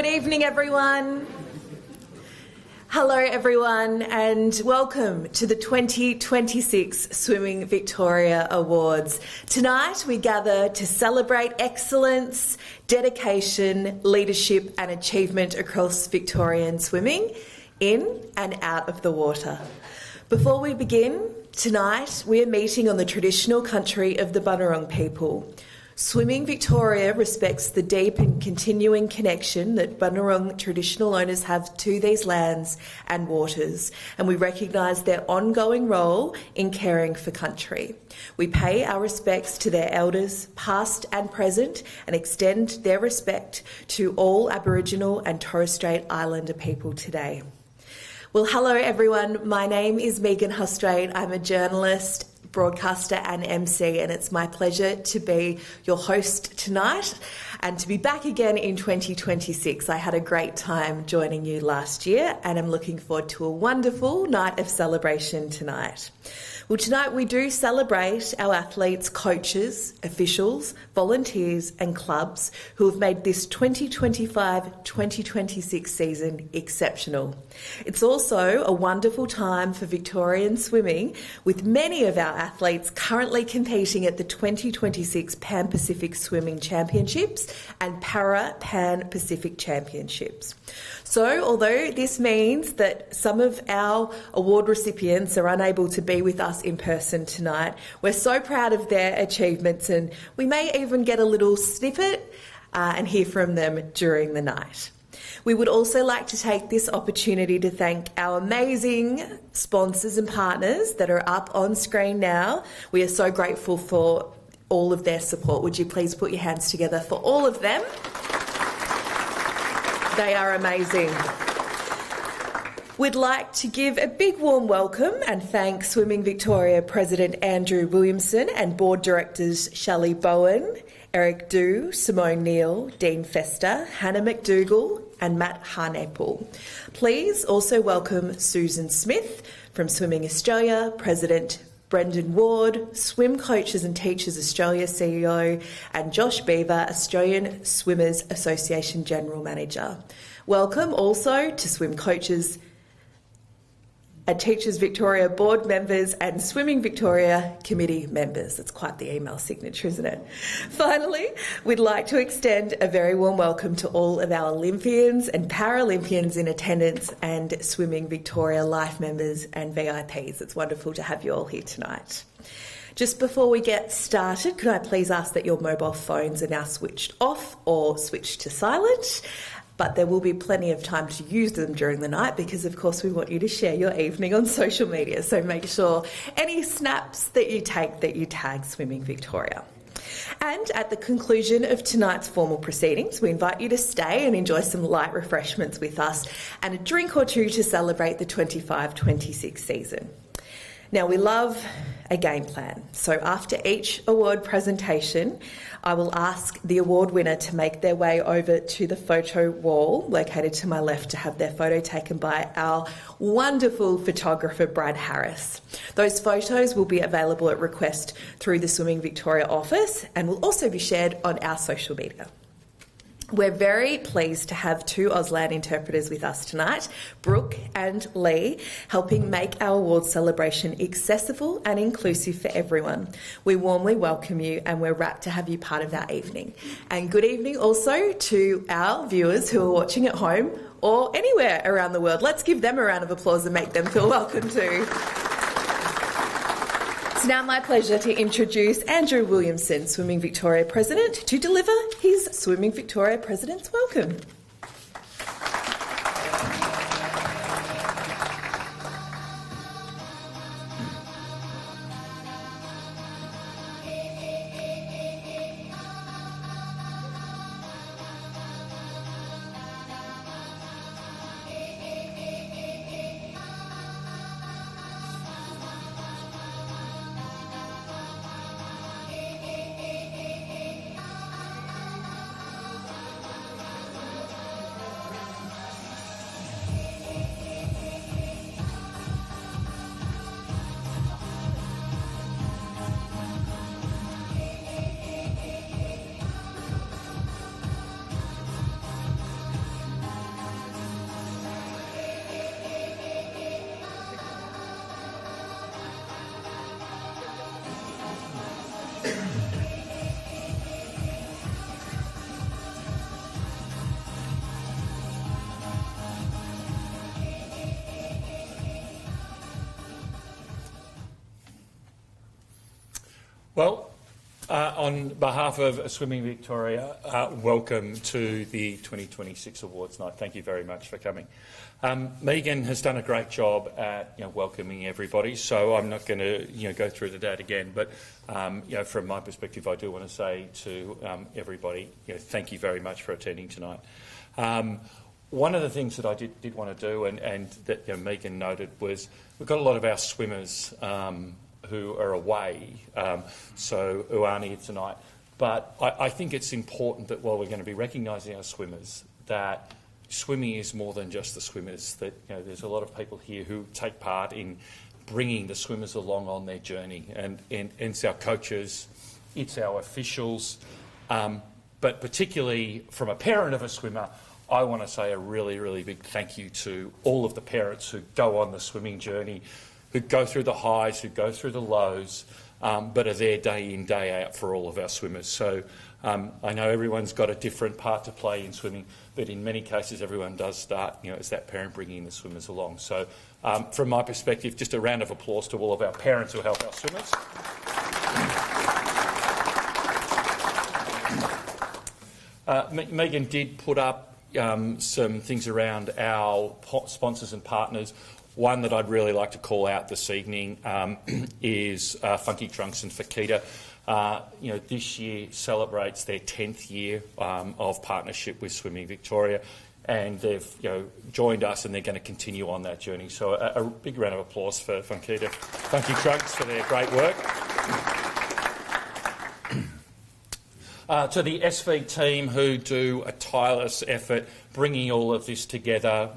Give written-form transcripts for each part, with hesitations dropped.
Good evening, everyone. Hello, everyone, and welcome to the 2026 Swimming Victoria Awards. Tonight, we gather to celebrate excellence, dedication, leadership and achievement across Victorian swimming, in and out of the water. Before we begin, tonight we are meeting on the traditional country of the Bunurong people. Swimming Victoria respects the deep and continuing connection that Bunurong traditional owners have to these lands and waters, and we recognise their ongoing role in caring for country. We pay our respects to their elders, past and present, and extend their respect to all Aboriginal and Torres Strait Islander people today. Well, hello everyone. My name is Megan Hustrade. I'm a journalist, broadcaster and MC, and it's my pleasure to be your host tonight and to be back again in 2026. I had a great time joining you last year and I'm looking forward to a wonderful night of celebration tonight. Well, tonight we do celebrate our athletes, coaches, officials, volunteers and clubs who have made this 2025-2026 season exceptional. It's also a wonderful time for Victorian swimming, with many of our athletes currently competing at the 2026 Pan-Pacific Swimming Championships and Para-Pan-Pacific Championships. So, although this means that some of our award recipients are unable to be with us in person tonight, we're so proud of their achievements, and we may even get a little snippet and hear from them during the night. We would also like to take this opportunity to thank our amazing sponsors and partners that are up on screen now. We are so grateful for all of their support. Would you please put your hands together for all of them? They are amazing. We'd like to give a big warm welcome and thank Swimming Victoria President Andrew Williamson and Board Directors Shelley Bowen, Eric Dew, Simone Neal, Dean Fester, Hannah McDougall and Matt Harnapple. Please also welcome Susan Smith from Swimming Australia, President Brendan Ward, Swim Coaches and Teachers Australia CEO, and Josh Beaver, Australian Swimmers Association General Manager. Welcome also to Swim Coaches and Teachers Victoria board members and Swimming Victoria committee members. It's quite the email signature, isn't it? Finally, we'd like to extend a very warm welcome to all of our Olympians and Paralympians in attendance and Swimming Victoria Life members and VIPs. It's wonderful to have you all here tonight. Just before we get started, could I please ask that your mobile phones are now switched off or switched to silent? But there will be plenty of time to use them during the night because, of course, we want you to share your evening on social media. So make sure any snaps that you take that you tag Swimming Victoria. And at the conclusion of tonight's formal proceedings, we invite you to stay and enjoy some light refreshments with us and a drink or two to celebrate the 25-26 season. Now, we love a game plan. So after each award presentation, I will ask the award winner to make their way over to the photo wall located to my left to have their photo taken by our wonderful photographer, Brad Harris. Those photos will be available at request through the Swimming Victoria office and will also be shared on our social media. We're very pleased to have two Auslan interpreters with us tonight, Brooke and Lee, helping make our awards celebration accessible and inclusive for everyone. We warmly welcome you and we're rapt to have you part of our evening. And good evening also to our viewers who are watching at home or anywhere around the world. Let's give them a round of applause and make them feel welcome too. It's now my pleasure to introduce Andrew Williamson, Swimming Victoria President, to deliver his Swimming Victoria President's welcome. Well, on behalf of Swimming Victoria, welcome to the 2026 Awards Night. Thank you very much for coming. Megan has done a great job at welcoming everybody, so I'm not going to go through that again. But from my perspective, I do want to say to everybody, thank you very much for attending tonight. One of the things that I did want to do, and that Megan noted, was we've got a lot of our swimmers who are away, who aren't here tonight. But I think it's important that while we're going to be recognising our swimmers, that swimming is more than just the swimmers, that there's a lot of people here who take part in bringing the swimmers along on their journey, and it's our coaches, it's our officials, but particularly from a parent of a swimmer, I want to say a really, really big thank you to all of the parents who go on the swimming journey, who go through the highs, who go through the lows, but are there day in, day out for all of our swimmers. So I know everyone's got a different part to play in swimming, but in many cases everyone does start, as that parent bringing the swimmers along. So from my perspective, just a round of applause to all of our parents who help our swimmers. Megan did put up some things around our sponsors and partners. One that I'd really like to call out this evening is Funky Trunks and Fakita. This year celebrates their 10th year of partnership with Swimming Victoria, and they've joined us, and they're going to continue on that journey. So a big round of applause for Funky Trunks for their great work. To the SV team, who do a tireless effort bringing all of this together,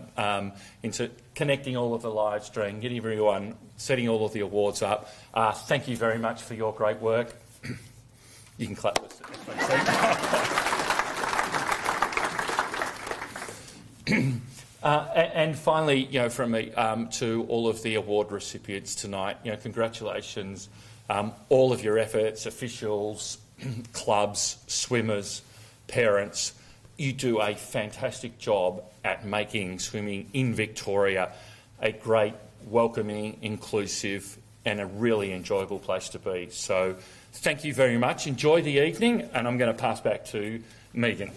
into connecting all of the live stream, getting everyone, setting all of the awards up. Thank you very much for your great work. You can clap with it. And finally, from me, to all of the award recipients tonight, congratulations. All of your efforts, officials, clubs, swimmers, parents, you do a fantastic job at making swimming in Victoria a great, welcoming, inclusive and a really enjoyable place to be. So thank you very much. Enjoy the evening, and I'm going to pass back to Megan.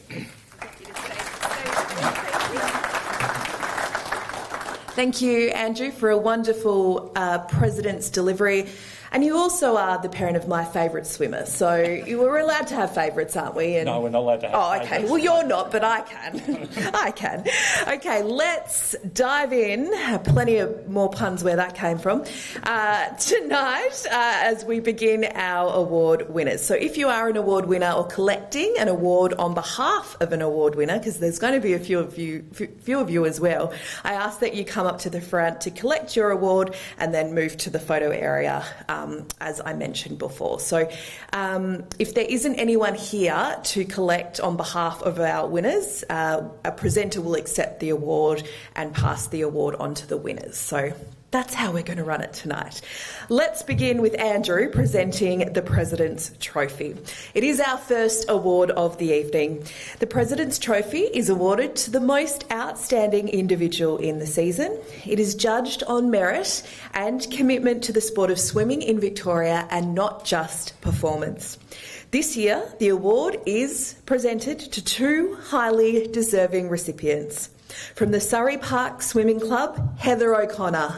Thank you, Andrew, for a wonderful President's delivery. And you also are the parent of my favourite swimmer, so we're allowed to have favourites, aren't we? And no, we're not allowed to have favourites. Oh, okay. Well, you're not, but I can. I can. Okay, let's dive in. Plenty of more puns where that came from. Tonight, as we begin our award winners. So if you are an award winner or collecting an award on behalf of an award winner, because there's going to be a few of you as well, I ask that you come up to the front to collect your award and then move to the photo area, as I mentioned before. So if there isn't anyone here to collect on behalf of our winners, a presenter will accept the award and pass the award on to the winners. So that's how we're going to run it tonight. Let's begin with Andrew presenting the President's Trophy. It is our first award of the evening. The President's Trophy is awarded to the most outstanding individual in the season. It is judged on merit and commitment to the sport of swimming in Victoria, and not just performance. This year, the award is presented to two highly deserving recipients. From the Surrey Park Swimming Club, Heather O'Connor.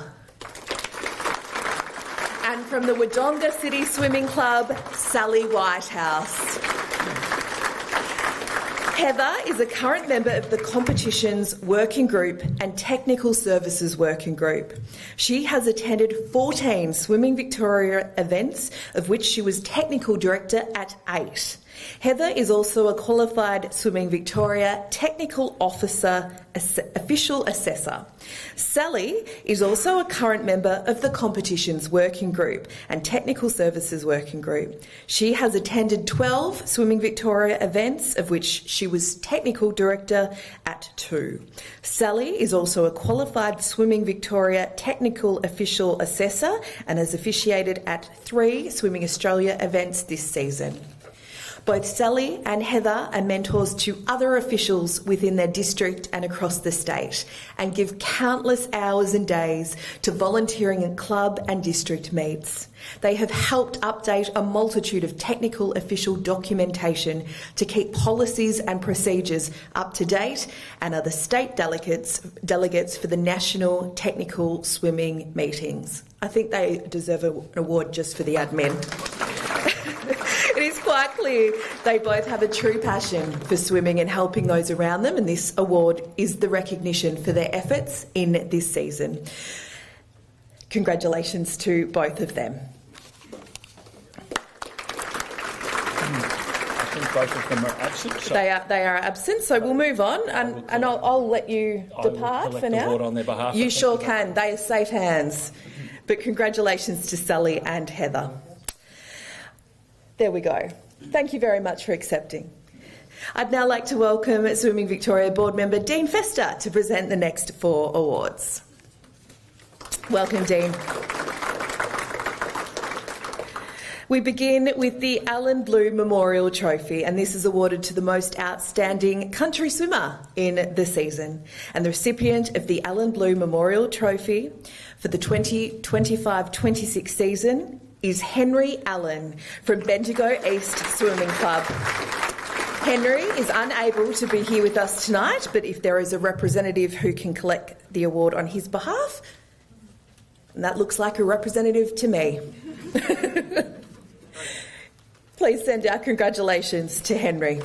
And from the Wodonga City Swimming Club, Sally Whitehouse. Heather is a current member of the Competitions Working Group and Technical Services Working Group. She has attended 14 Swimming Victoria events, of which she was Technical Director at 8. Heather is also a qualified Swimming Victoria Technical Officer Official Assessor. Sally is also a current member of the Competitions Working Group and Technical Services Working Group. She has attended 12 Swimming Victoria events, of which she was Technical Director at 2. Sally is also a qualified Swimming Victoria Technical Official Assessor and has officiated at 3 Swimming Australia events this season. Both Sally and Heather are mentors to other officials within their district and across the state, and give countless hours and days to volunteering at club and district meets. They have helped update a multitude of technical official documentation to keep policies and procedures up to date, and are the state delegates for the National Technical Swimming Meetings. I think they deserve an award just for the admin. It is quite clear they both have a true passion for swimming and helping those around them, and this award is the recognition for their efforts in this season. Congratulations to both of them. I think both of them are absent. So they are absent, so we'll move on, and I'll let you depart for now. On their behalf, you sure can. They are safe hands. But congratulations to Sally and Heather. There we go. Thank you very much for accepting. I'd now like to welcome Swimming Victoria board member Dean Fester to present the next 4 awards. Welcome, Dean. We begin with the Alan Blue Memorial Trophy, and this is awarded to the most outstanding country swimmer in the season. And the recipient of the Alan Blue Memorial Trophy for the 2025-26 season is Henry Allen from Bendigo East Swimming Club. Henry is unable to be here with us tonight, but if there is a representative who can collect the award on his behalf, and that looks like a representative to me. Please send our congratulations to Henry.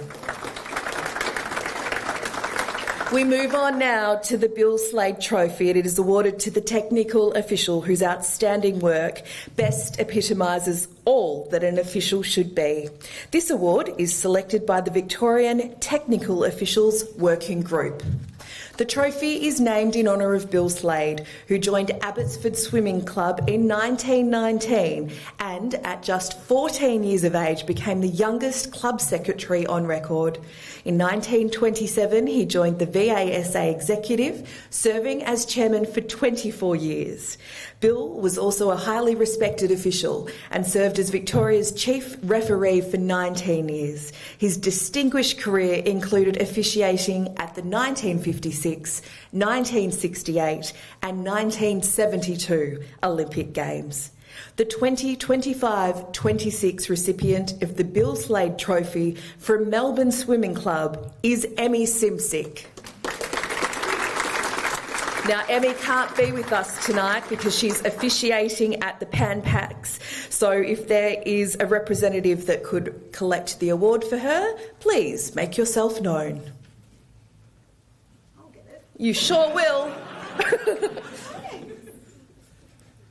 We move on now to the Bill Slade Trophy. It is awarded to the technical official whose outstanding work best epitomises all that an official should be. This award is selected by the Victorian Technical Officials Working Group. The trophy is named in honour of Bill Slade, who joined Abbotsford Swimming Club in 1919 and, at just 14 years of age, became the youngest club secretary on record. In 1927, he joined the VASA executive, serving as chairman for 24 years. Bill was also a highly respected official and served as Victoria's chief referee for 19 years. His distinguished career included officiating at the 1956, 1968 and 1972 Olympic Games. The 2025-26 recipient of the Bill Slade Trophy from Melbourne Swimming Club is Emmy Simsick. Now, Emmy can't be with us tonight because she's officiating at the Pan Pacs. So if there is a representative that could collect the award for her, please make yourself known. I'll get it. You sure will.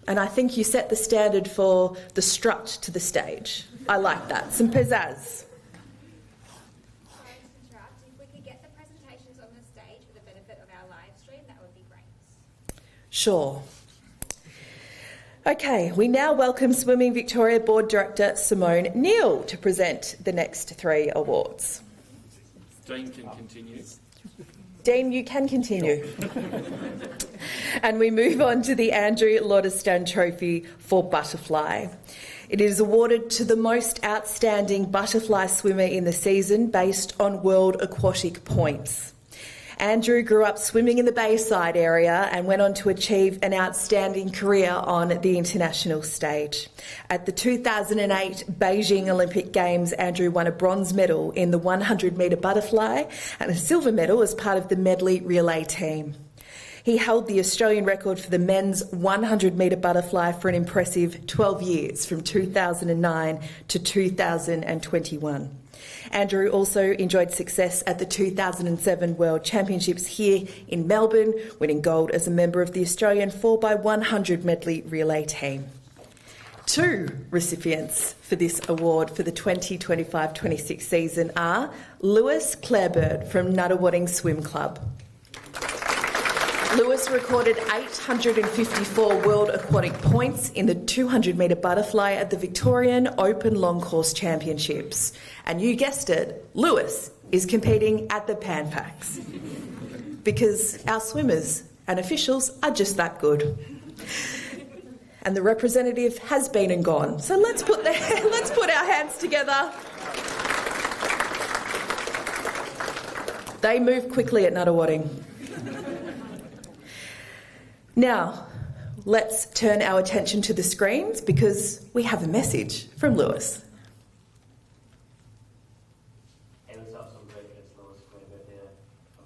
And I think you set the standard for the strut to the stage. I like that. Some pizzazz. If we could get the presentations on the stage for the benefit of our live stream, that would be great. Sure. Okay, we now welcome Swimming Victoria Board Director Simone Neal to present the next 3 awards. Dean can continue. Dean, you can continue. And we move on to the Andrew Loddistan Trophy for Butterfly. It is awarded to the most outstanding butterfly swimmer in the season based on World Aquatic Points. Andrew grew up swimming in the Bayside area and went on to achieve an outstanding career on the international stage. At the 2008 Beijing Olympic Games, Andrew won a bronze medal in the 100-metre butterfly and a silver medal as part of the medley relay team. He held the Australian record for the men's 100-metre butterfly for an impressive 12 years, from 2009 to 2021. Andrew also enjoyed success at the 2007 World Championships here in Melbourne, winning gold as a member of the Australian 4x100 medley relay team. 2 recipients for this award for the 2025-26 season are Lewis Clarebird from Nuttawading Swim Club. Lewis recorded 854 World Aquatic Points in the 200-metre butterfly at the Victorian Open Long Course Championships. And you guessed it, Lewis is competing at the Pan Pacs because our swimmers and officials are just that good. And the representative has been and gone. So let's put our hands together They move quickly at Nunawading. Now, let's turn our attention to the screens because we have a message from Lewis. Hey, what's up? Some great guys, Lewis Quinnipiac here.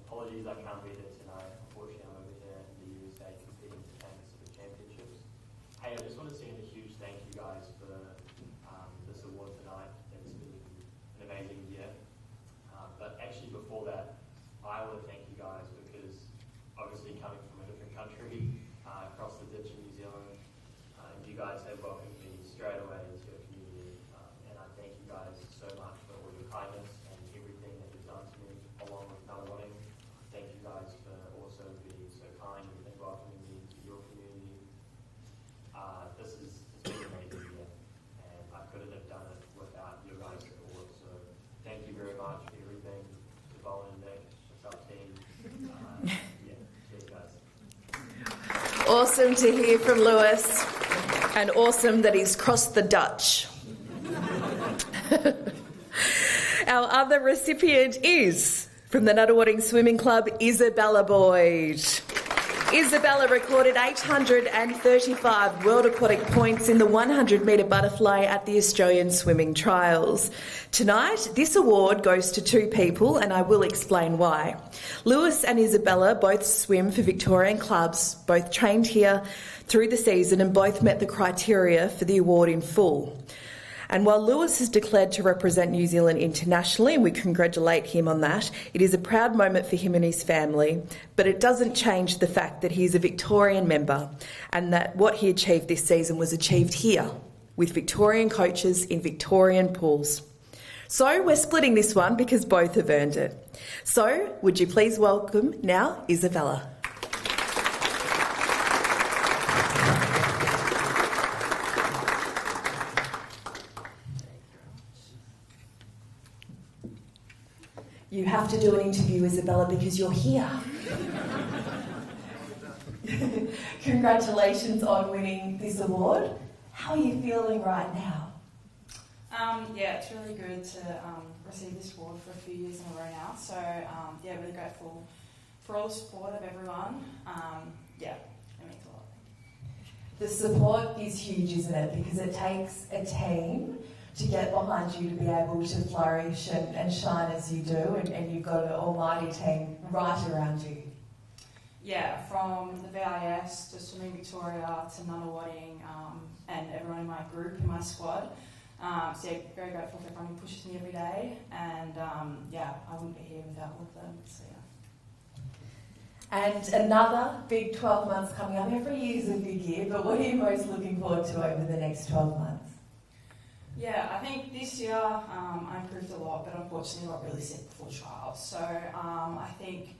Apologies I can't be there tonight. Unfortunately, I'm over here in the USA competing for Canvas for the championships. Hey, I just want to send a huge thank you guys for this award tonight. It's been an amazing year. But actually before that, I want to thank you guys because obviously coming from a different country, across the ditch in New Zealand, you guys have welcomed me straight away into your community. And I thank you guys so much for all your kindness and everything that you've done to me along with Nunawading. Thank you guys for also being so kind and welcoming me into your community. This has been an amazing year, and I couldn't have done it without your guys' support. So thank you very much for everything. To Bowen and Nick, what's up, team? Yeah, cheers, guys. Awesome to hear from Lewis, and awesome that he's crossed the Dutch. Our other recipient is from the Nunawading Swimming Club, Isabella Boyd. Isabella recorded 835 World Aquatic points in the 100-metre butterfly at the Australian Swimming Trials. Tonight, this award goes to two people, and I will explain why. Lewis and Isabella both swim for Victorian clubs, both trained here through the season and both met the criteria for the award in full. And while Lewis is declared to represent New Zealand internationally, and we congratulate him on that, it is a proud moment for him and his family, but it doesn't change the fact that he is a Victorian member and that what he achieved this season was achieved here with Victorian coaches in Victorian pools. So we're splitting this one because both have earned it. So would you please welcome now Isabella. You have to do an interview, Isabella, because you're here. Congratulations on winning this award. How are you feeling right now? Yeah, it's really good to receive this award for a few years in a row now. So, yeah, really grateful for all the support of everyone. Yeah, it means a lot. The support is huge, isn't it? Because it takes a team to get behind you to be able to flourish and shine as you do, and you've got an almighty team right around you. Yeah, from the VIS to Swimming Victoria to Nunawading, and everyone in my group, in my squad. So yeah, very grateful for everyone who pushes me every day, and yeah, I wouldn't be here without all of them. So yeah. And another big 12 months coming up. Every year is a big year, but what are you most looking forward to over the next 12 months? Yeah, I think this year I improved a lot, but unfortunately not really set the full trial. So I think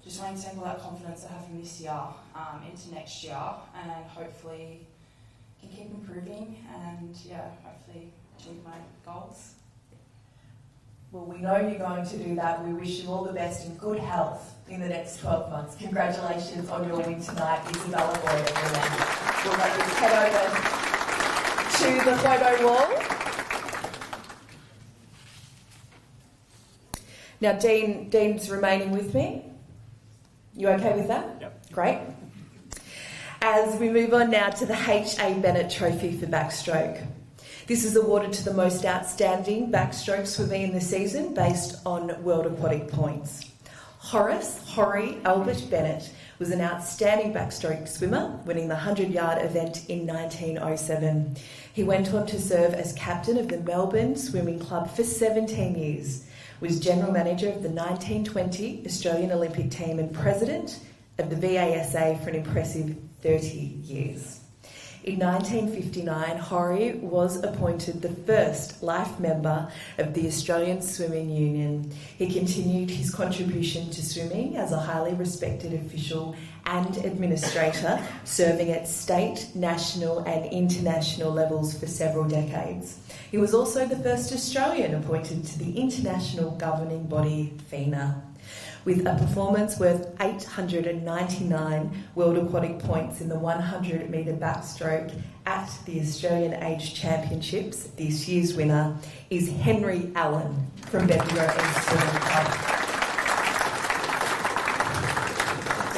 just wanting to take all that confidence I have from this year into next year, and hopefully can keep improving and yeah, hopefully achieve my goals. Well, we know you're going to do that. We wish you all the best and good health in the next 12 months. Congratulations on your win tonight, Isabella Boyd, everyone. We'll let you head over to the photo wall. Now, Dean's remaining with me. You okay with that? Yep. Great. As we move on now to the H.A. Bennett Trophy for backstroke. This is awarded to the most outstanding backstroke swimmer in the season based on World Aquatic points. Horry Albert Bennett was an outstanding backstroke swimmer, winning the 100-yard event in 1907. He went on to serve as captain of the Melbourne Swimming Club for 17 years, was general manager of the 1920 Australian Olympic team and president of the VASA for an impressive 30 years. In 1959, Horry was appointed the first life member of the Australian Swimming Union. He continued his contribution to swimming as a highly respected official and administrator, serving at state, national and international levels for several decades. He was also the first Australian appointed to the international governing body, FINA. With a performance worth 899 World Aquatic points in the 100-metre backstroke at the Australian Age Championships, this year's winner is Henry Allen from Bendigo East Swimming Club.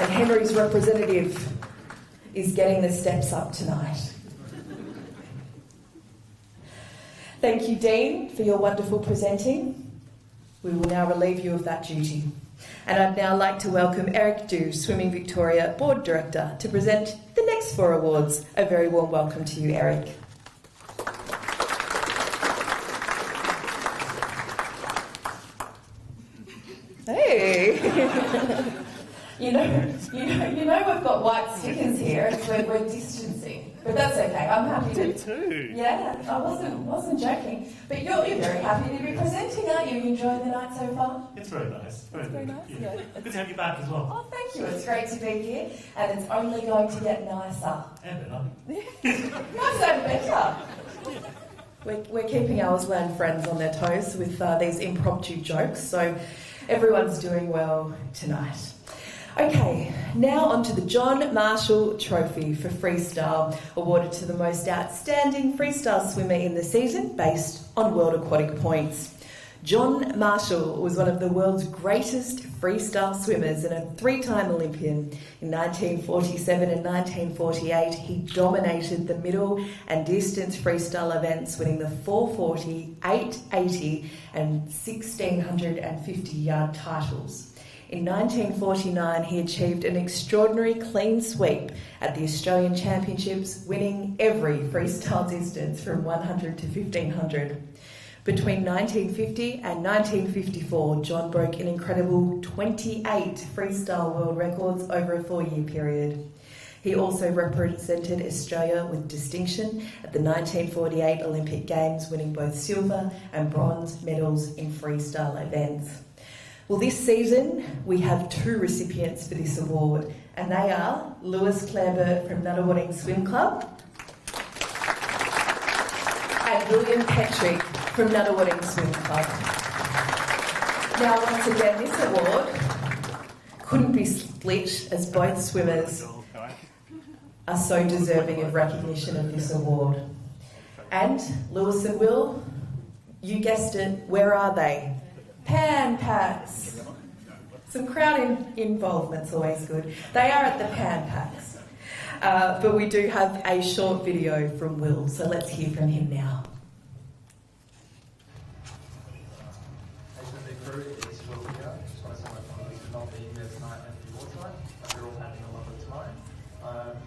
And Henry's representative is getting the steps up tonight. Thank you, Dean, for your wonderful presenting. We will now relieve you of that duty. And I'd now like to welcome Eric Dew, Swimming Victoria Board Director, to present the next 4 awards. A very warm welcome to you, Eric. Hey! You know, we've got white stickers here, and we're distancing, but that's okay. I'm happy to. Me too. Yeah, I wasn't joking. But you're very happy to be presenting, aren't you? You enjoying the night so far? It's very nice. Very nice. Yeah. Good to have you back as well. Oh, thank you. It's great to be here, and it's only going to get nicer. And better. Nicer and better. We're keeping our Auslan friends on their toes with these impromptu jokes, so everyone's doing well tonight. Okay, now on to the John Marshall Trophy for Freestyle, awarded to the most outstanding freestyle swimmer in the season based on World Aquatic Points. John Marshall was one of the world's greatest freestyle swimmers and a 3-time Olympian. In 1947 and 1948, he dominated the middle and distance freestyle events, winning the 440, 880 and 1650-yard titles. In 1949, he achieved an extraordinary clean sweep at the Australian Championships, winning every freestyle distance from 100 to 1500. Between 1950 and 1954, John broke an incredible 28 freestyle world records over a 4-year period. He also represented Australia with distinction at the 1948 Olympic Games, winning both silver and bronze medals in freestyle events. Well, this season we have 2 recipients for this award, and they are Lewis Clambert from Nunawading Swim Club and William Petrick from Nunawading Swim Club. Now, once again, this award couldn't be split, as both swimmers are so deserving of recognition of this award. And Lewis and Will, you guessed it, where are they? Pan Packs. Some crowd involvement's always good. They are at the Pan Packs. But we do have a short video from Will, so let's hear from him now. Hey, Swimming crew, it's Will here. Just want to say my apologies for not being here tonight at the award site. We're all having a lovely time.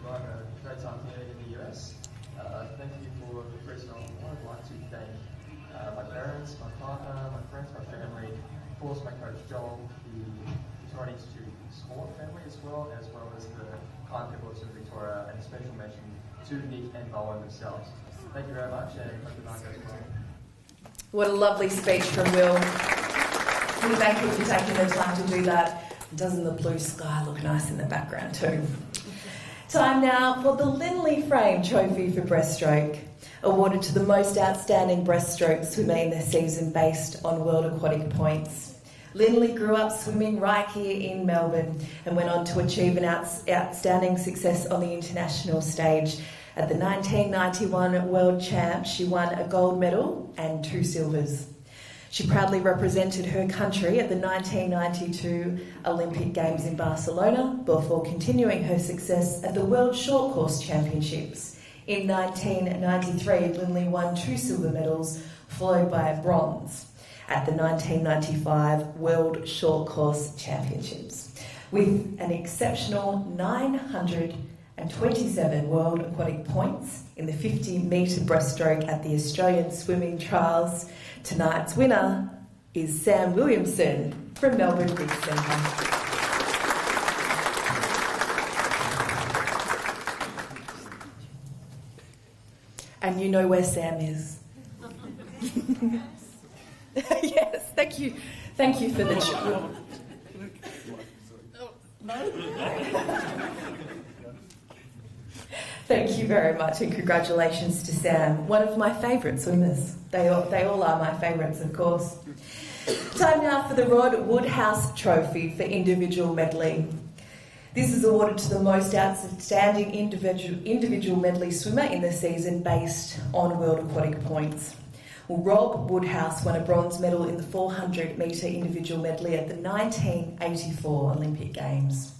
We're having a great time here in the US. Thank you for the freestyle award. I'd like to thank my parents, my partner, my friends, my family, of course my coach Joel, the Victoria Institute Sport family as well as the kind people of Victoria, and a special mention to Nick and Bowen themselves. Thank you very much, and hope the night goes well. What a lovely speech from Will. We thank you for taking the time to do that. Doesn't the blue sky look nice in the background too? Time now for the Lindley Frame Trophy for Breaststroke, awarded to the most outstanding breaststroke swimmer in the season based on World Aquatic Points. Lindley grew up swimming right here in Melbourne and went on to achieve an outstanding success on the international stage. At the 1991 World Champs, she won a gold medal and 2 silvers. She proudly represented her country at the 1992 Olympic Games in Barcelona before continuing her success at the World Short Course Championships. In 1993, Lindley won 2 silver medals, followed by a bronze at the 1995 World Short Course Championships. With an exceptional 927 World Aquatic Points in the 50-metre breaststroke at the Australian Swimming Trials, tonight's winner is Sam Williamson from Melbourne Big Centre. And you know where Sam is. Yes, thank you. Thank you for the... Thank you very much, and congratulations to Sam, one of my favourite swimmers. They all are my favourites, of course. Time now for the Rod Woodhouse Trophy for individual medley. This is awarded to the most outstanding individual medley swimmer in the season based on World Aquatic Points. Well, Rob Woodhouse won a bronze medal in the 400-metre individual medley at the 1984 Olympic Games.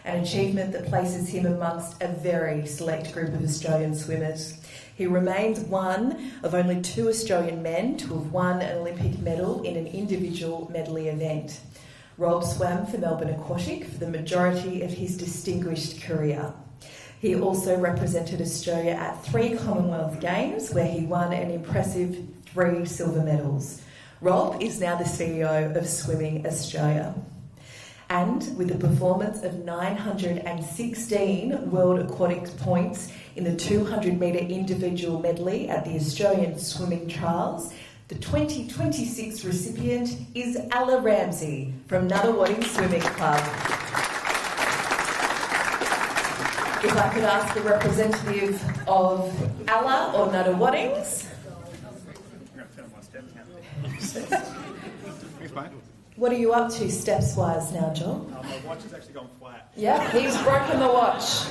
an achievement that places him amongst a very select group of Australian swimmers. He remains one of only 2 Australian men to have won an Olympic medal in an individual medley event. Rob swam for Melbourne Aquatic for the majority of his distinguished career. He also represented Australia at 3 Commonwealth Games, where he won an impressive 3 silver medals. Rob is now the CEO of Swimming Australia. And with a performance of 916 World Aquatics points in the 200-metre individual medley at the Australian Swimming Trials, the 2026 recipient is Ella Ramsey from Nunawading Swimming Club. If I could ask a representative of Ella or Nunawadings. Thanks, mate. What are you up to steps-wise now, John? My watch has actually gone flat. Yeah, he's broken the watch,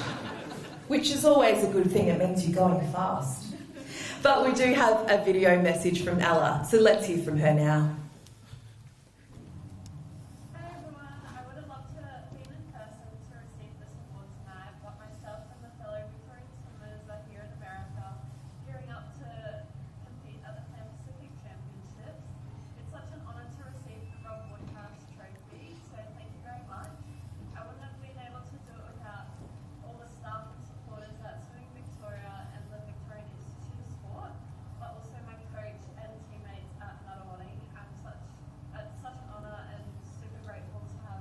which is always a good thing. It means you're going fast. But we do have a video message from Ella, so let's hear from her now. Hi everyone, I would have loved to have been in person to receive this award tonight, but myself and the fellow Victorian swimmers are here in America, gearing up to compete at the Pan Pacific Championships. It's such an honour to receive the Rob Woodhouse Trophy, so thank you very much. I wouldn't have been able to do it without all the staff and supporters at Swimming Victoria and the Victorian Institute of Sport, but also my coach and teammates at Nunawading. It's such an honour and super grateful to have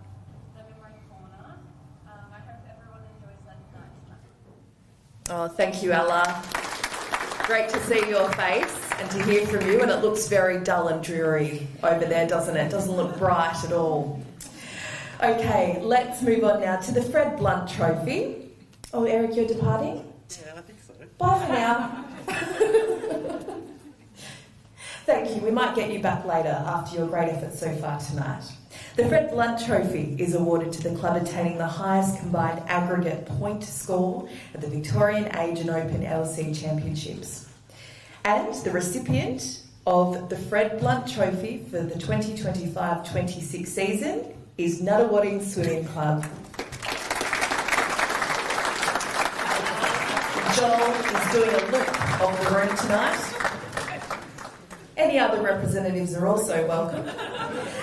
them in my corner. I hope everyone enjoys their night tonight. Oh, thank you, Ella. Great to see your face and to hear from you, and it looks very dull and dreary over there, doesn't it? It doesn't look bright at all. Okay, let's move on now to the Fred Blunt Trophy. Oh, Eric, you're departing? Yeah, I think so. Bye for now. Thank you. We might get you back later after your great efforts so far tonight. The Fred Blunt Trophy is awarded to the club attaining the highest combined aggregate point score at the Victorian Age and Open LC Championships. And the recipient of the Fred Blunt Trophy for the 2025-26 season is Nunawading Swimming Club. Joel is doing a loop of the room tonight. Any other representatives are also welcome.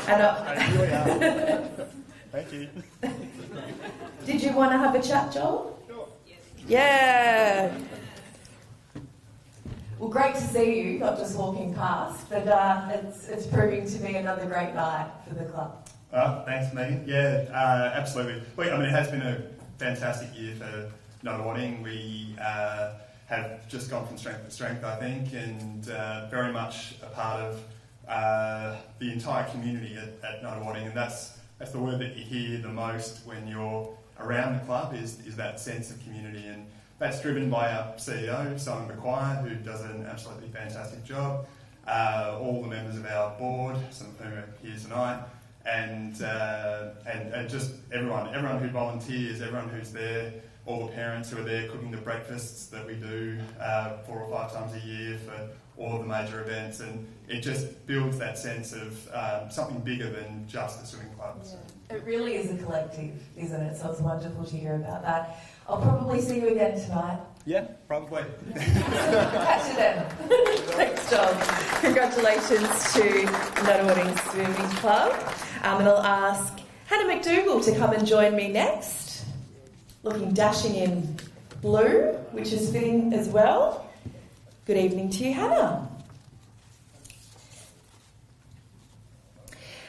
And Thank you. did you want to have a chat, Joel? Sure. Yeah. Well, great to see you, not just walking past, but it's proving to be another great night for the club. Thanks, Megan. Yeah, absolutely. Well, I mean, it has been a fantastic year for Nunawading. We have just gone from strength to strength, I think, and very much a part of the entire community at Nunawading, and that's the word that you hear the most when you're around the club is that sense of community, and that's driven by our CEO, Simon McQuire, who does an absolutely fantastic job, all the members of our board, some of whom are here tonight, and just everyone who volunteers, everyone who's there, all the parents who are there cooking the breakfasts that we do 4 or 5 times a year for all of the major events, and it just builds that sense of something bigger than just the swimming club. Yeah. It really is a collective, isn't it? So it's wonderful to hear about that. I'll probably see you again tonight. Yeah, probably. Catch you then. Thanks, John. Congratulations to Nunawading Swimming Club. And I'll ask Hannah McDougall to come and join me next. Looking dashing in blue, which is fitting as well. Good evening to you, Hannah.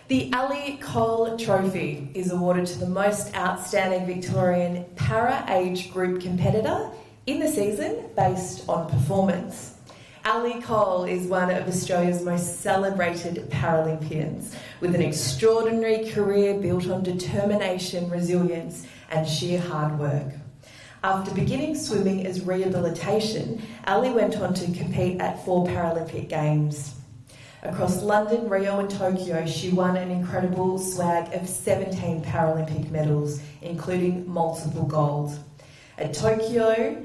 The Ali Cole Trophy is awarded to the most outstanding Victorian para-age group competitor in the season based on performance. Ali Cole is one of Australia's most celebrated Paralympians, with an extraordinary career built on determination, resilience and sheer hard work. After beginning swimming as rehabilitation, Ali went on to compete at 4 Paralympic Games. Across London, Rio and Tokyo, she won an incredible swag of 17 Paralympic medals, including multiple gold. At Tokyo,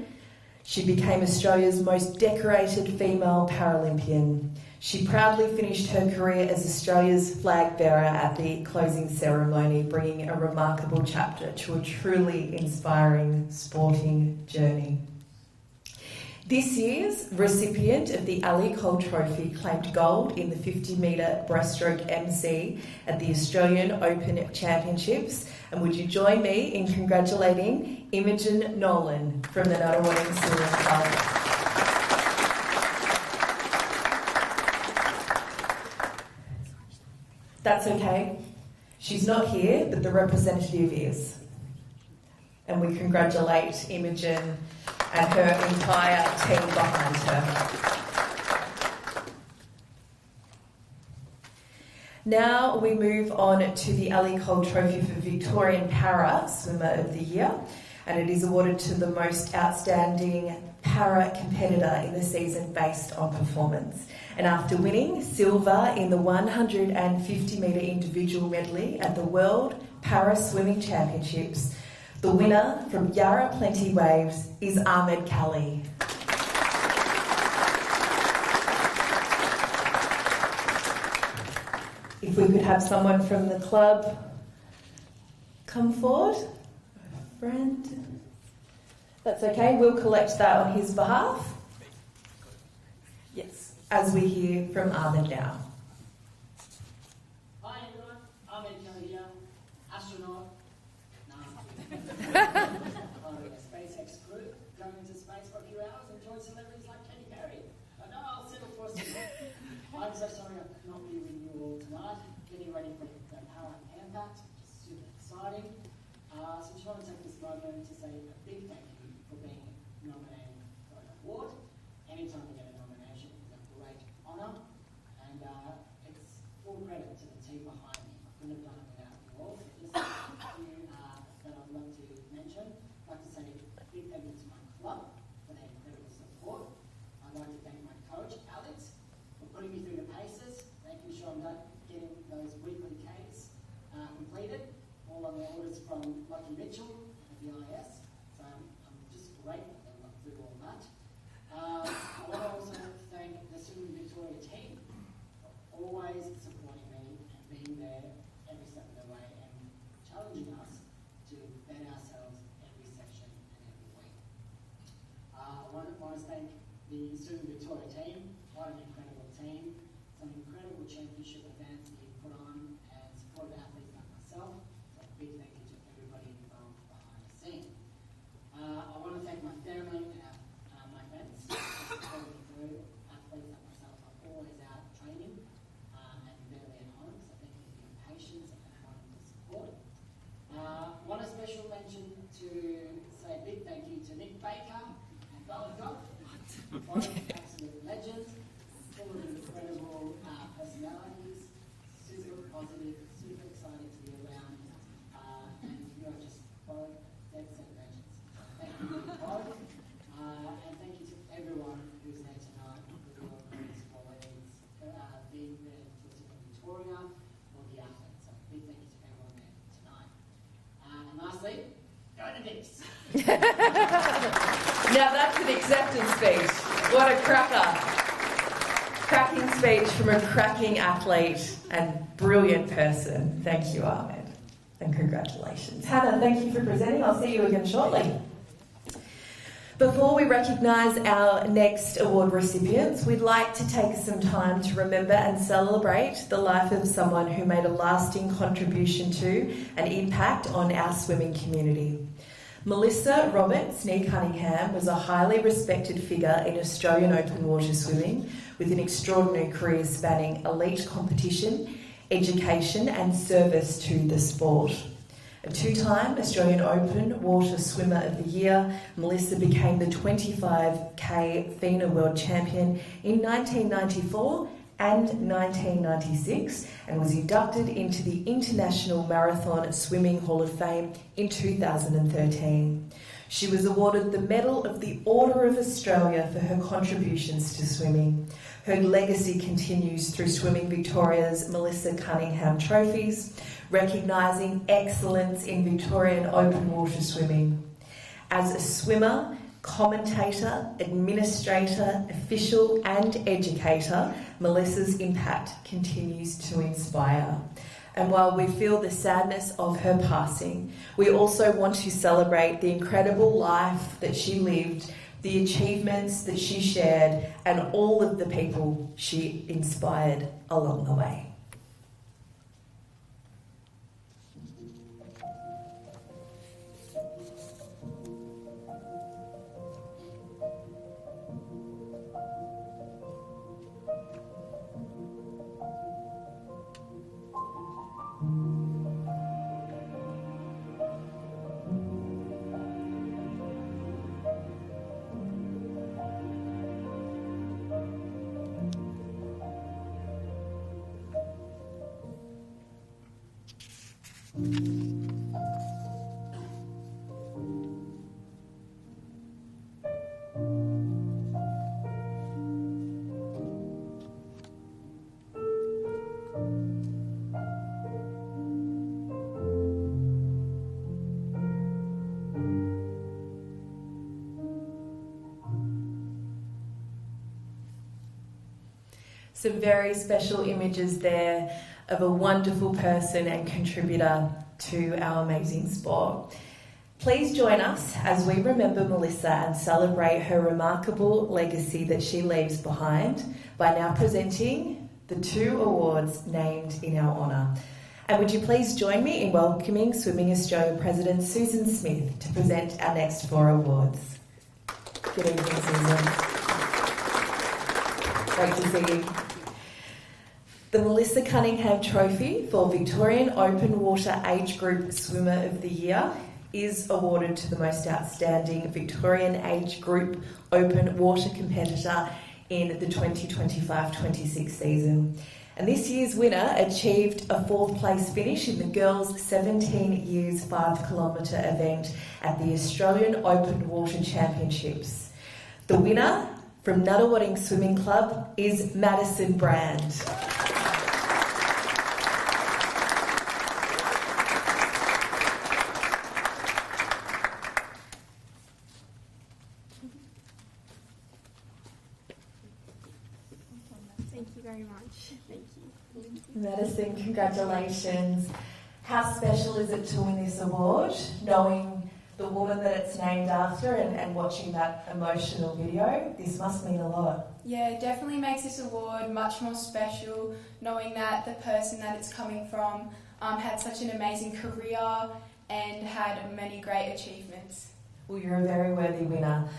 she became Australia's most decorated female Paralympian. She proudly finished her career as Australia's flag bearer at the closing ceremony, bringing a remarkable chapter to a truly inspiring sporting journey. This year's recipient of the Ali Cole Trophy claimed gold in the 50-metre breaststroke MC at the Australian Open Championships. And would you join me in congratulating Imogen Nolan from the Nunawading Swimming Club? That's okay. She's not here, but the representative is. And we congratulate Imogen and her entire team behind her. Now we move on to the Ali Cole Trophy for Victorian Para Swimmer of the Year, and it is awarded to the most outstanding para competitor in the season based on performance. And after winning silver in the 150-metre individual medley at the World Para Swimming Championships, the winner from Yarra Plenty Waves is Ahmed Kali. If we could have someone from the club come forward. A friend. That's okay, we'll collect that on his behalf. Yes, as we hear from Ahmed now. Hi everyone, Ahmed Kali here, astronaut. SpaceX crew, going into space for a few hours and join celebrities like Katy Perry. I know I'll settle for a second. I'm so sorry I could not be with you all tonight, getting ready for the Para Impact, which is super exciting. So I just want to take this moment to say a big thank you for being nominated for an award. Anytime you get a nomination is a great honour, and it's full credit to the team behind me. I couldn't have done it without you all. So just a few that I'd love to mention. I'd like to say a big thank you to my club for their incredible support. I'd like to thank my coach, Alex, for putting me through the paces, making sure I'm not getting those weekly Ks completed. All on the orders from Lucky Mitchell at the IS. So I'm just grateful that I got through all that. I want to also thank the Swimming Victoria team for always supporting me and being there every step of the way and challenging us to better ourselves every section and every week. I want to thank the Swimming Victoria team. What an incredible team. Some incredible championship events that you put on and supported athletes like myself. So a big thank you to everybody involved behind the scene. I want to thank my family and my friends for supporting me through. Athletes like myself are always out training and barely at home, so thank you for your patience and wanting to support. I want a special mention to say a big thank you to Nick Baker and Bella Goff, both absolute legends, full of incredible personalities, super positive, super excited to be around, and you are just both dead set legends. Thank you both, and thank you to everyone who's there tonight, with your great qualities, being there for Swimming Victoria or the athletes. So big thank you to everyone there tonight. And lastly, go the Knicks. Now that's an acceptance speech. What a cracker. Cracking speech from a cracking athlete and brilliant person. Thank you, Ahmed. And congratulations. Hannah, thank you for presenting. I'll see you again shortly. Before we recognise our next award recipients, we'd like to take some time to remember and celebrate the life of someone who made a lasting contribution to and impact on our swimming community. Melissa Roberts Nee Cunningham was a highly respected figure in Australian open water swimming with an extraordinary career spanning elite competition, education and service to the sport. A two-time Australian Open Water Swimmer of the Year, Melissa became the 25K FINA World Champion in 1994 and 1996 and was inducted into the International Marathon Swimming Hall of Fame in 2013. She was awarded the Medal of the Order of Australia for her contributions to swimming. Her legacy continues through Swimming Victoria's Melissa Cunningham Trophies, recognising excellence in Victorian open water swimming. As a swimmer, commentator, administrator, official and educator, Melissa's impact continues to inspire. And while we feel the sadness of her passing, we also want to celebrate the incredible life that she lived, the achievements that she shared, and all of the people she inspired along the way. Some very special images there of a wonderful person and contributor to our amazing sport. Please join us as we remember Melissa and celebrate her remarkable legacy that she leaves behind by now presenting the 2 awards named in our honour. And would you please join me in welcoming Swimming Australia President Susan Smith to present our next 4 awards. Good evening, Susan. Great to see you. The Melissa Cunningham Trophy for Victorian Open Water Age Group Swimmer of the Year is awarded to the most outstanding Victorian Age Group Open Water competitor in the 2025-26 season. And this year's winner achieved a 4th place finish in the girls' 17 years 5 kilometre event at the Australian Open Water Championships. The winner from Nunawading Swimming Club is Madison Brand. Thank you very much. Thank you. Madison, congratulations. How special is it to win this award, knowing the woman that it's named after and watching that emotional video? This must mean a lot. Yeah, it definitely makes this award much more special, knowing that the person that it's coming from had such an amazing career and had many great achievements. Well, you're a very worthy winner.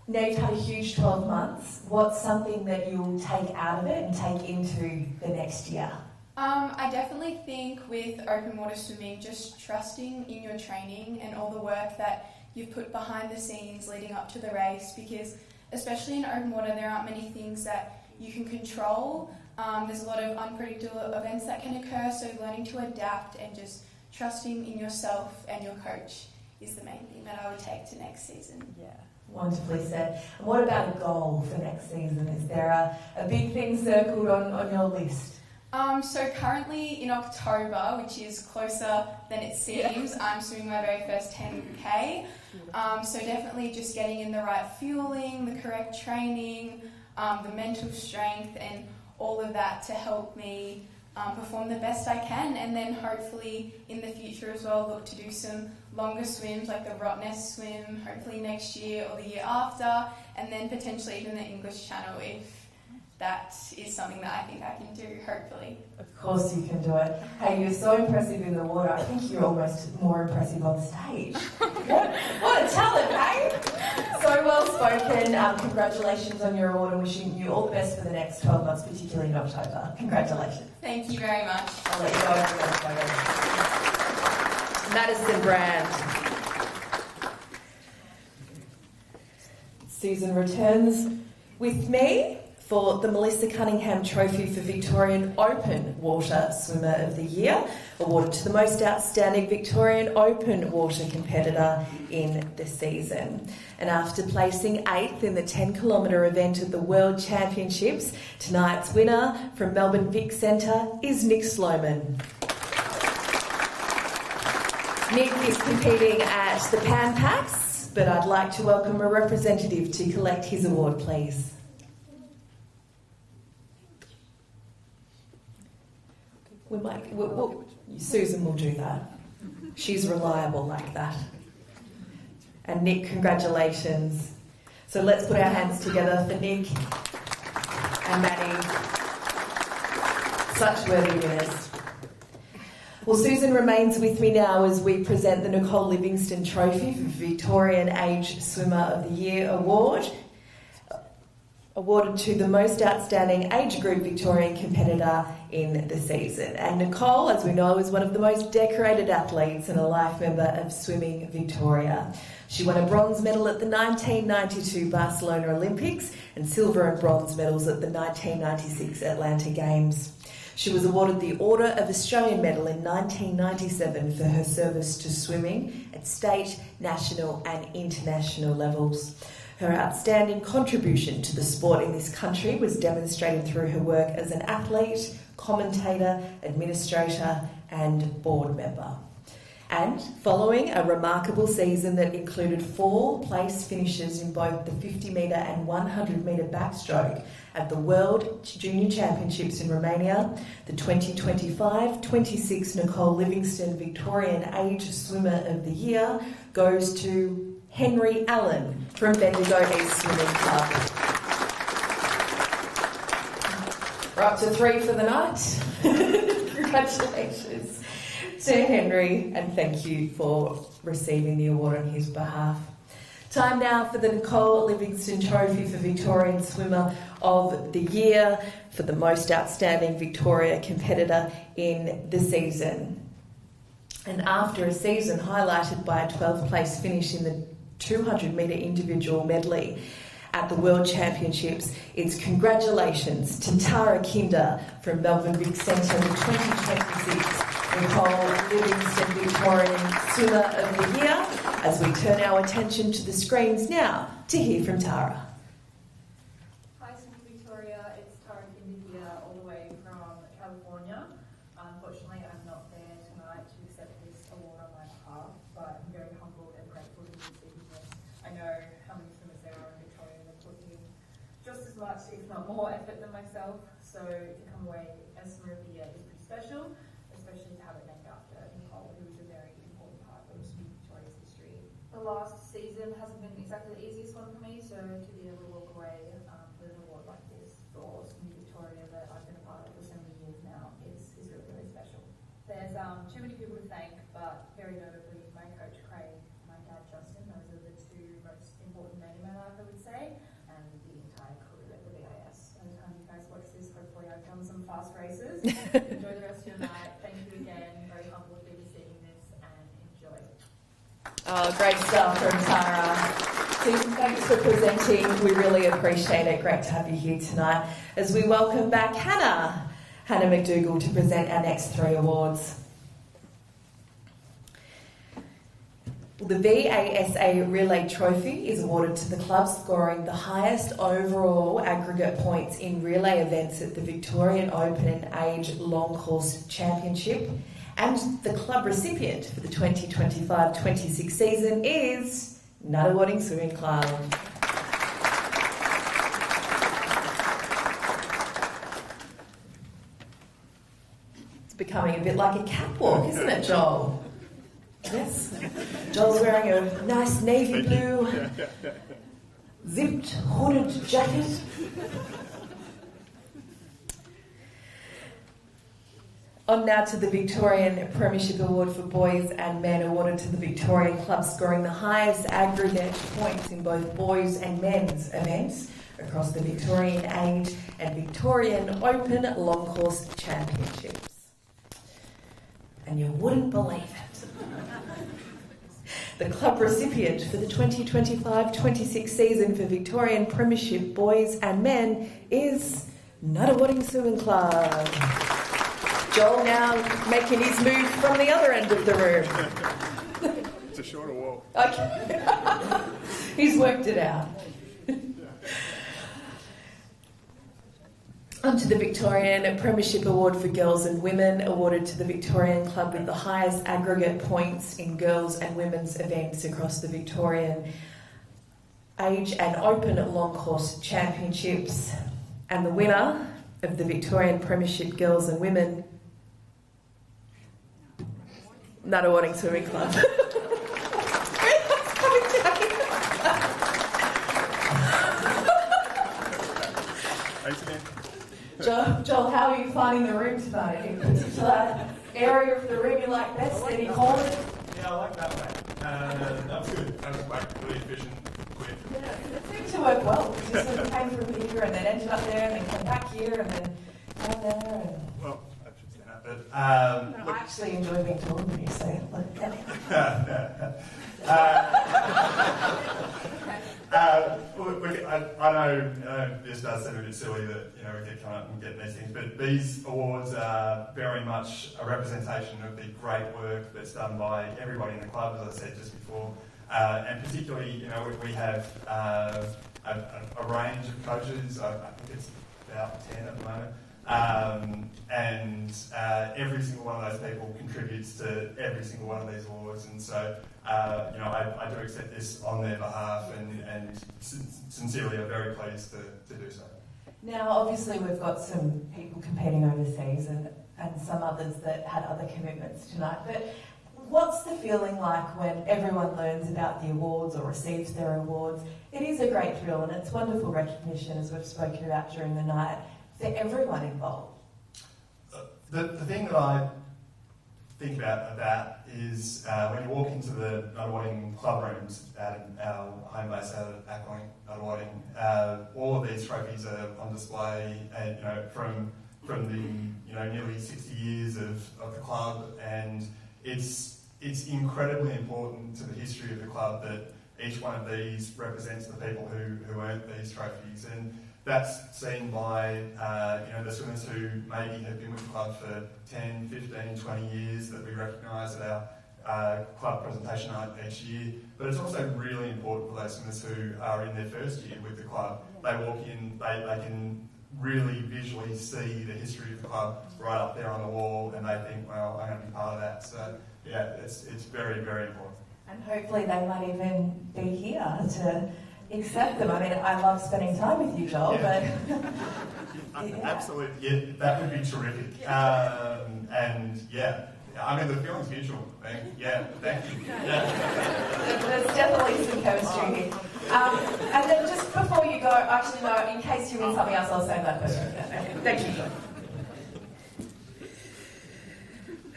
Now you've had a huge 12 months. What's something that you'll take out of it and take into the next year? I definitely think with open water swimming, just trusting in your training and all the work that you've put behind the scenes leading up to the race, because especially in open water there aren't many things that you can control. There's a lot of unpredictable events that can occur, so learning to adapt and just trusting in yourself and your coach is the main thing that I would take to next season. Yeah. Wonderfully said. And what about a goal for next season? Is there a big thing circled on your list? So currently in October, which is closer than it seems, I'm swimming my very first 10K. So definitely just getting in the right fueling, the correct training, the mental strength and all of that to help me perform the best I can, and then hopefully in the future as well look to do some longer swims like the Rottnest swim hopefully next year or the year after, and then potentially even the English Channel if that is something that I think I can do, hopefully. Of course you can do it. Hey, you're so impressive in the water. I think you're almost more impressive on stage. What a talent, hey? So well spoken. Congratulations on your award and wishing you all the best for the next 12 months, particularly in October. Congratulations. Thank you very much. I'll let you go over that. Madison Brand. Susan returns with me for the Melissa Cunningham Trophy for Victorian Open Water Swimmer of the Year, awarded to the most outstanding Victorian Open Water competitor in the season. And after placing 8th in the 10 kilometre event at the World Championships, tonight's winner from Melbourne Vic Centre is Nick Sloman. Nick is competing at the Pan Pacs, but I'd like to welcome a representative to collect his award, please. Susan will do that. She's reliable like that. And Nick, congratulations. So let's put our hands together for Nick and Maddie. Such worthy winners. Well, Susan remains with me now as we present the Nicole Livingstone Trophy for Victorian Age Swimmer of the Year Award, awarded to the most outstanding age group Victorian competitor in the season. And Nicole, as we know, is one of the most decorated athletes and a life member of Swimming Victoria. She won a bronze medal at the 1992 Barcelona Olympics and silver and bronze medals at the 1996 Atlanta Games. She was awarded the Order of Australian Medal in 1997 for her service to swimming at state, national and international levels. Her outstanding contribution to the sport in this country was demonstrated through her work as an athlete, commentator, administrator and board member. And following a remarkable season that included 4 place finishes in both the 50 metre and 100 metre backstroke at the World Junior Championships in Romania, the 2025-26 Nicole Livingstone Victorian Age Swimmer of the Year goes to Henry Allen from Bendigo East Swimming Club. We're up to 3 for the night. Congratulations to Henry, and thank you for receiving the award on his behalf. Time now for the Nicole Livingstone Trophy for Victorian Swimmer of the Year for the most outstanding Victoria competitor in the season. And after a season highlighted by a 12th place finish in the 200 metre individual medley at the World Championships, it's congratulations to Tara Kinder from Melbourne Vic Centre, the 2026 Nicole Livingstone Victorian Swimmer of the Year, as we turn our attention to the screens now to hear from Tara. Hi, Swimming Victoria, it's Tara Kinder here, all the way from California. Unfortunately, I'm not there tonight to accept this award on my behalf, but I'm very humbled and grateful to be receiving this. I know how many swimmers there are in Victoria that put in just as much, if not more, effort than myself, so to come away as Swimmer of the Year is pretty special. Especially to have it named after Nicole, who is a very important part of Swimming Victoria's history. The last season hasn't been exactly the easiest one for me, so to be able to walk away with an award like this for Swimming Victoria that I've been a part of for so many years now is really, really special. There's too many people to thank, but very notably my coach Craig, my dad Justin, those are the 2 most important men in my life, I would say, and the entire crew at the VIS. By the time you guys watch this, hopefully I've done some fast races. Enjoy the rest of your night. Thank you again. Very humbled to be receiving this, and enjoy. Oh, great stuff from Tara. Susan, thanks for presenting. We really appreciate it. Great to have you here tonight. As we welcome back Hannah McDougall to present our next 3 awards. The VASA Relay Trophy is awarded to the club scoring the highest overall aggregate points in relay events at the Victorian Open and Age Long Course Championship. And the club recipient for the 2025-26 season is Nunawading Swimming Club. It's becoming a bit like a catwalk, isn't it, Joel? Yes. Joel's wearing a nice navy blue zipped hooded jacket. On now to the Victorian Premiership Award for Boys and Men, awarded to the Victorian club scoring the highest aggregate points in both boys and men's events across the Victorian Age and Victorian Open Long Course Championships. And you wouldn't believe it. The club recipient for the 2025-26 season for Victorian Premiership Boys and Men is Nunawading Swimming Club. Joel now making his move from the other end of the room. It's a shorter walk. Okay. He's worked it out. On to the Victorian Premiership Award for Girls and Women, awarded to the Victorian club with the highest aggregate points in girls and women's events across the Victorian Age and Open Long Course Championships. And the winner of the Victorian Premiership Girls and Women Nunawading Swimming Club. Joel, how are you finding the room tonight? Any particular area of the room you like best? Any corner? Yeah, I like that way. That was good. That was like really efficient, quick. Yeah, it seemed to work well. You sort of came from here and then ended up there and then came back here and then down there. And... Well, I should say that, but... I actually enjoy being talking to you, so look at I know this does seem a bit silly that we keep coming up and getting these things, but these awards are very much a representation of the great work that's done by everybody in the club, as I said just before, and particularly we have a range of coaches. I think it's about 10 at the moment. And every single one of those people contributes to every single one of these awards, and so I do accept this on their behalf, and sincerely are very pleased to do so. Now, obviously, we've got some people competing overseas and some others that had other commitments tonight, but what's the feeling like when everyone learns about the awards or receives their awards? It is a great thrill, and it's wonderful recognition, as we've spoken about during the night, for everyone involved. The thing that I think about that is when you walk into the Nunawading club rooms at our home base out of Ackling, Nunawading, all of these trophies are on display, and from the nearly 60 years of the club, and it's incredibly important to the history of the club that each one of these represents the people who earned these trophies, and that's seen by the swimmers who maybe have been with the club for 10, 15, 20 years that we recognise at our club presentation night each year. But it's also really important for those swimmers who are in their first year with the club. They walk in, they can really visually see the history of the club right up there on the wall, and they think, well, I'm going to be part of that. So yeah, it's very, very important. And hopefully they might even be here to accept them. I mean, I love spending time with you, Joel, but... Yeah. Absolutely, yeah, that would be terrific. And yeah, I mean, the feeling's mutual. Thank you. Yeah. There's definitely some chemistry here. And then just before you go, actually no, in case you win something else, I'll save that question. Thank you, Joel.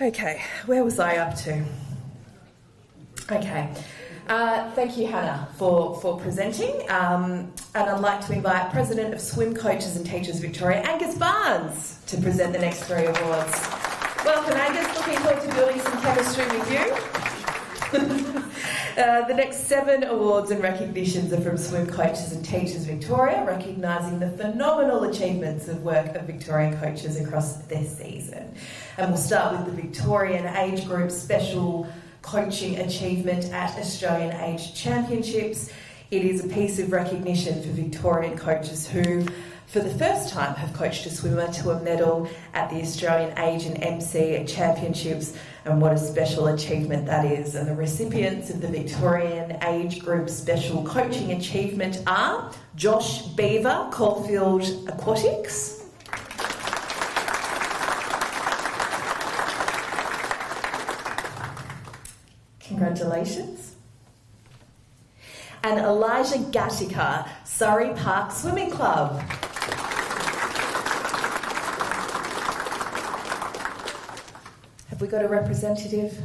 Okay, where was I up to? Okay. Thank you, Hannah, for presenting. And I'd like to invite President of Swim Coaches and Teachers Victoria, Angus Barnes, to present the next 3 awards. Welcome, Angus. Looking forward to building some chemistry with you. The next 7 awards and recognitions are from Swim Coaches and Teachers Victoria, recognising the phenomenal achievements of work of Victorian coaches across this season. And we'll start with the Victorian Age Group Special Coaching Achievement at Australian Age Championships. It is a piece of recognition for Victorian coaches who, for the first time, have coached a swimmer to a medal at the Australian Age and MC Championships, and what a special achievement that is. And the recipients of the Victorian Age Group Special Coaching Achievement are Josh Beaver, Caulfield Aquatics, congratulations. And Elijah Gatica, Surrey Park Swimming Club. Have we got a representative?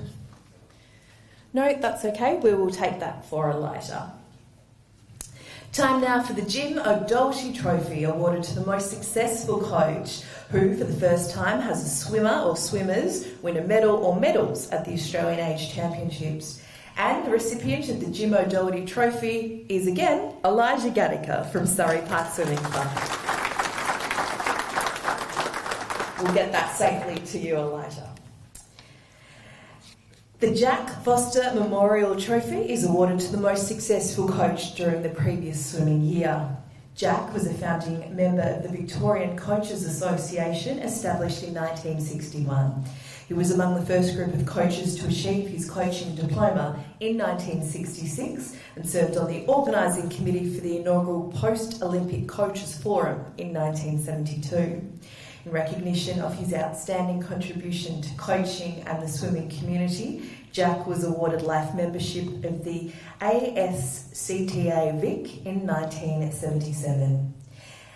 No, that's okay. We will take that for Elijah. Time now for the Jim O'Doherty Trophy, awarded to the most successful coach who, for the first time, has a swimmer or swimmers win a medal or medals at the Australian Age Championships. And the recipient of the Jim O'Doherty Trophy is, again, Elijah Gatica from Surrey Park Swimming Club. We'll get that safely to you, Elijah. The Jack Foster Memorial Trophy is awarded to the most successful coach during the previous swimming year. Jack was a founding member of the Victorian Coaches Association, established in 1961. He was among the first group of coaches to achieve his coaching diploma in 1966 and served on the organising committee for the inaugural Post-Olympic Coaches Forum in 1972. In recognition of his outstanding contribution to coaching and the swimming community, Jack was awarded life membership of the ASCTA Vic in 1977.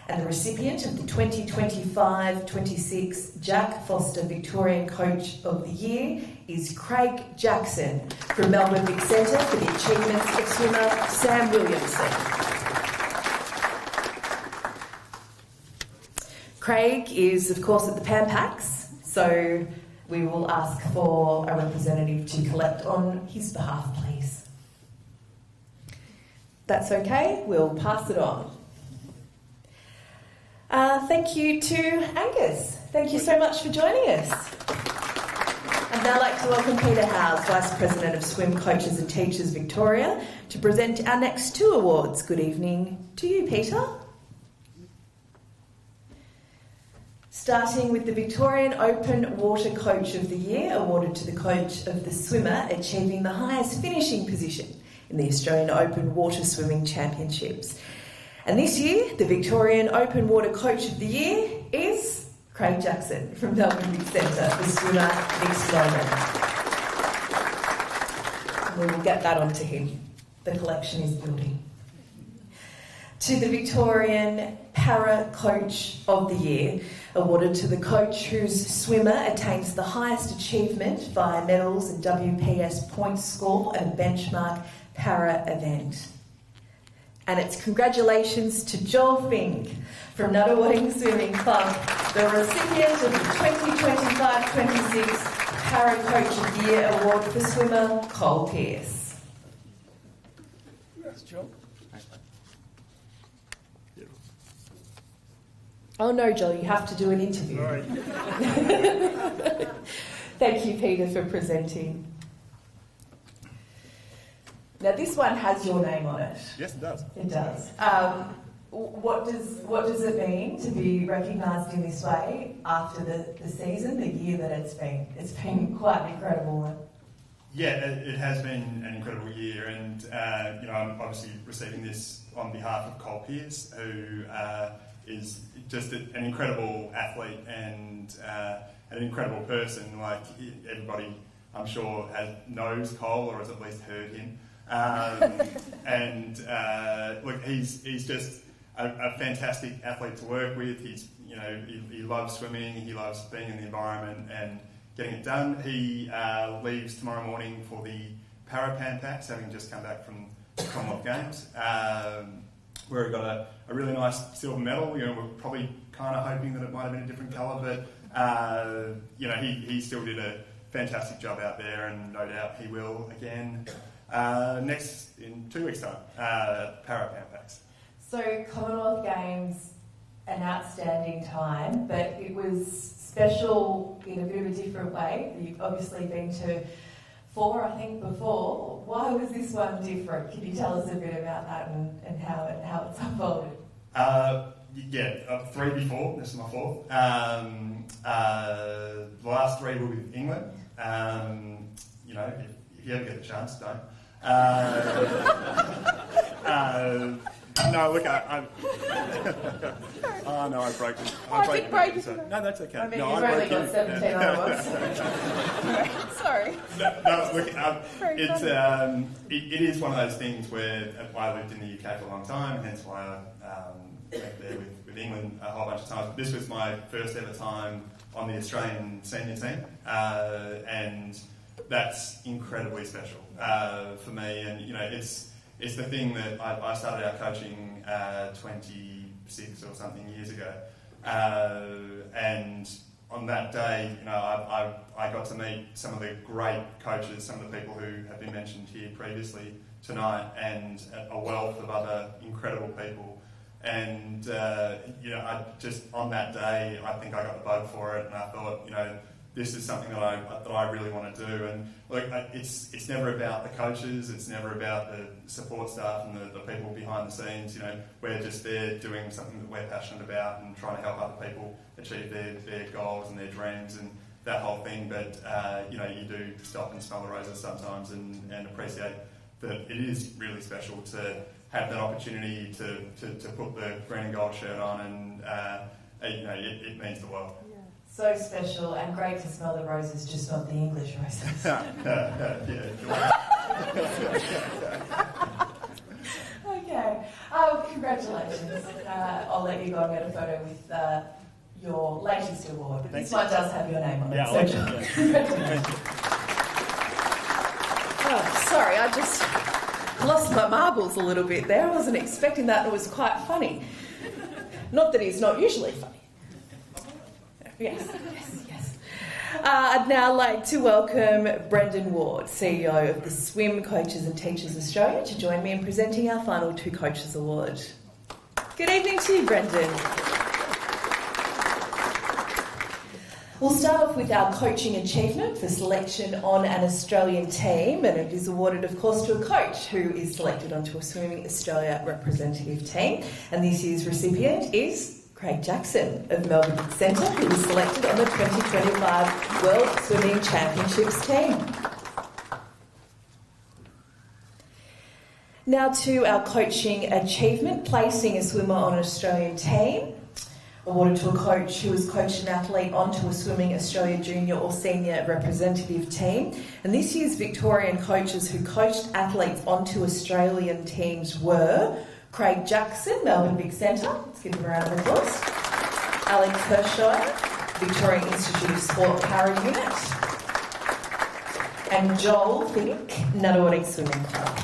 And the recipient of the 2025-26 Jack Foster Victorian Coach of the Year is Craig Jackson from Melbourne Vic Centre for the achievements of swimmer Sam Williamson. Craig is, of course, at the Pan Pacs, so we will ask for a representative to collect on his behalf, please. That's okay, we'll pass it on. Thank you to Angus. Thank you so much for joining us. I'd now like to welcome Peter Howes, Vice President of Swim Coaches and Teachers Victoria, to present our next two awards. Good evening to you, Peter. Starting with the Victorian Open Water Coach of the Year, awarded to the coach of the swimmer achieving the highest finishing position in the Australian Open Water Swimming Championships. And this year, the Victorian Open Water Coach of the Year is Craig Jackson from Melbourne Vic Centre for swimmer Nick Sloman. We will get that onto him. The collection is building. To the Victorian Para Coach of the Year, awarded to the coach whose swimmer attains the highest achievement via medals and WPS points score at a benchmark para event. And it's congratulations to Joel Fink from Nunawading Swimming Club, the recipient of the 2025-26 Para Coach of the Year Award for swimmer Cole Pearce. That's Joel. Oh no, Joel, you have to do an interview. All right. Thank you, Peter, for presenting. Now, this one has your name on it. Yes, it does. It does. What does it mean to be recognised in this way after the season, the year that it's been? It's been quite an incredible one. Yeah, it has been an incredible year, and I'm obviously receiving this on behalf of Cole Pearce, who is just an incredible athlete and an incredible person. Like everybody, I'm sure, knows Cole or has at least heard him. Look, he's just a fantastic athlete to work with. He loves swimming. He loves being in the environment and getting it done. He leaves tomorrow morning for the Para Pan Pacs, having just come back from the Commonwealth Games, where he got a really nice silver medal. We're probably kind of hoping that it might have been a different colour, but he still did a fantastic job out there, and no doubt he will again. Next in 2 weeks' time, Para Pan Pacs. So Commonwealth Games, an outstanding time, but it was special in a bit of a different way. You've obviously been to 4, I think, before. Why was this one different? Can you tell us a bit about that and how it's unfolded? 3 before. This is my 4th. The last 3 were with England. If you ever get the chance, don't. No, look, oh no, I broke it. I broke it. No, that's okay. I mean, no, you've only got 17 hours. Sorry. No, look, it is one of those things where I lived in the UK for a long time, hence why I went there with England a whole bunch of times. This was my first ever time on the Australian senior team, and that's incredibly special for me. And it's the thing that I started out coaching 26 or something years ago, and on that day, I got to meet some of the great coaches, some of the people who have been mentioned here previously tonight, and a wealth of other incredible people. And I just on that day, I think I got the bug for it, and I thought, this is something that I really want to do. And look, it's never about the coaches, it's never about the support staff and the people behind the scenes. We're just there doing something that we're passionate about and trying to help other people achieve their goals and their dreams and that whole thing. But you do stop and smell the roses sometimes and appreciate that it is really special to have that opportunity to put the green and gold shirt on it means the world. So special and great to smell the roses, just not the English roses. Okay. Congratulations. I'll let you go and get a photo with your latest award, but this one does have your name on it. Yeah, Congratulations. Oh, sorry, I just lost my marbles a little bit there. I wasn't expecting that. It was quite funny. Not that he's not usually funny. Yes. I'd now like to welcome Brendan Ward, CEO of the Swim Coaches and Teachers Australia, to join me in presenting our final 2 Coaches Award. Good evening to you, Brendan. We'll start off with our coaching achievement for selection on an Australian team, and it is awarded, of course, to a coach who is selected onto a Swimming Australia representative team. And this year's recipient is Craig Jackson of Melbourne Vic Centre, who was selected on the 2025 World Swimming Championships team. Now to our coaching achievement, placing a swimmer on an Australian team, awarded to a coach who has coached an athlete onto a Swimming Australia junior or senior representative team. And this year's Victorian coaches who coached athletes onto Australian teams were Craig Jackson, Melbourne Vic Centre, let's give him a round of applause. Alex Hershire, Victorian Institute of Sport Para Unit. And Joel Fink, Nunawading Swimming Club.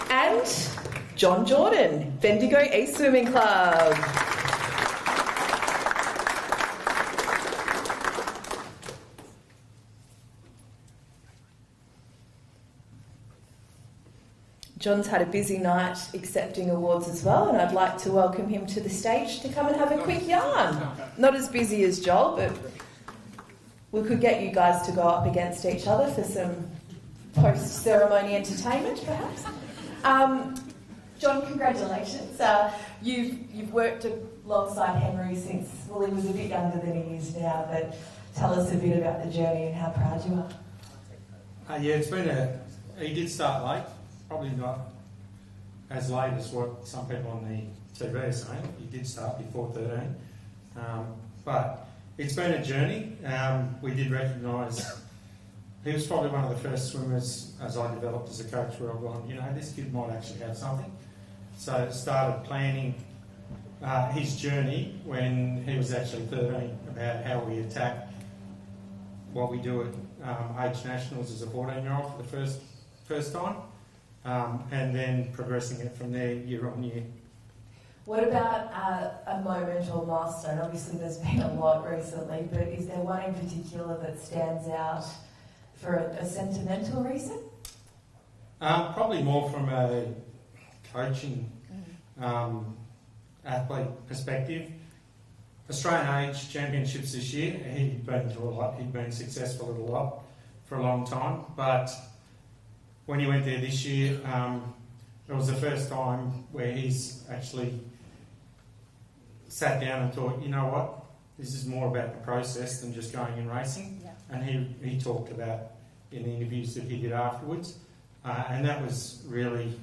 And John Jordan, Bendigo East Swimming Club. John's had a busy night accepting awards as well, and I'd like to welcome him to the stage to come and have a quick yarn. Not as busy as Joel, but we could get you guys to go up against each other for some post-ceremony entertainment, perhaps. John, congratulations. You've worked alongside Henry since, well, he was a bit younger than he is now, but tell us a bit about the journey and how proud you are. Yeah, it's been he did start late, probably not as late as what some people on the TV are saying. He did start before 13. But it's been a journey. We did recognise he was probably one of the first swimmers as I developed as a coach where I've gone, this kid might actually have something. So started planning his journey when he was actually 13 about how we attack what we do at age nationals as a 14-year-old for the first time, and then progressing it from there year on year. What about a moment or milestone? Obviously there's been a lot recently, but is there one in particular that stands out for a sentimental reason? Probably more from a coaching athlete perspective. Australian Age Championships this year, he'd been to a lot, he'd been successful at a lot for a long time, but when he went there this year, it was the first time where he's actually sat down and thought, you know what, this is more about the process than just going and racing. Yeah. And he talked about in the interviews that he did afterwards, and that was really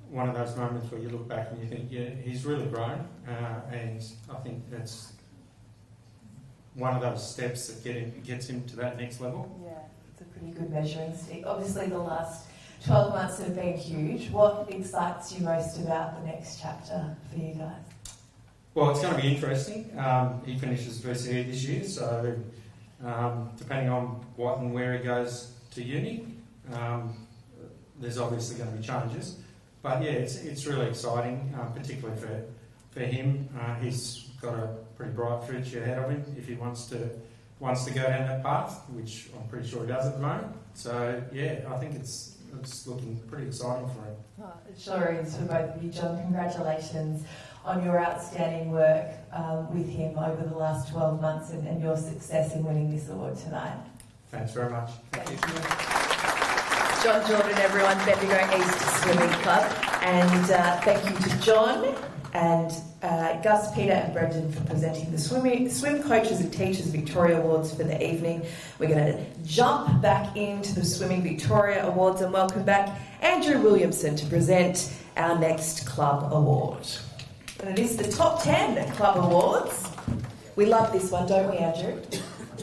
one of those moments where you look back and you think, yeah, he's really grown, and I think that's one of those steps that gets him to that next level. Yeah, it's a pretty good measuring stick. Obviously the last 12 months have been huge. What excites you most about the next chapter for you guys? Well, it's going to be interesting. He finishes first year this year, so depending on what and where he goes to uni, there's obviously going to be changes. But yeah, it's really exciting, particularly for him. He's got a pretty bright future ahead of him if he wants to go down that path, which I'm pretty sure he does at the moment. So yeah, I think it's looking pretty exciting for him. Oh, it sure is for both of you, John. Congratulations on your outstanding work with him over the last 12 months and your success in winning this award tonight. Thanks very much. Thank you. John Jordan, everyone, Bendigo East Swimming Club. And thank you to John and Gus, Peter and Brendan for presenting the Swim Coaches and Teachers Victoria Awards for the evening. We're going to jump back into the Swimming Victoria Awards and welcome back Andrew Williamson to present our next club award. And it is the Top 10 Club Awards. We love this one, don't we, Andrew?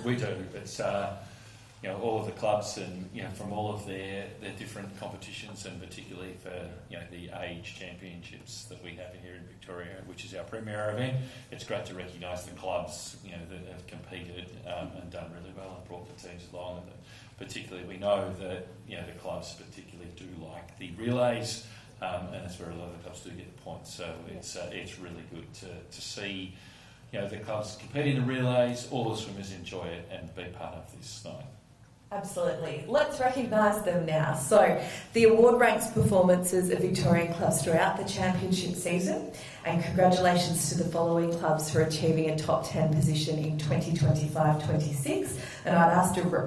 We do. It's all of the clubs and from all of their different competitions, and particularly for the age championships that we have here in Victoria, which is our premier event. It's great to recognise the clubs that have competed and done really well and brought the teams along. And particularly, we know that the clubs particularly do like the relays, and that's where a lot of the clubs do get the points. So it's really good to see the clubs compete in the relays, all the swimmers enjoy it and be part of this night. Absolutely. Let's recognise them now. So, the award ranks performances of Victorian clubs throughout the championship season, and congratulations to the following clubs for achieving a top 10 position in 2025-26. And I'd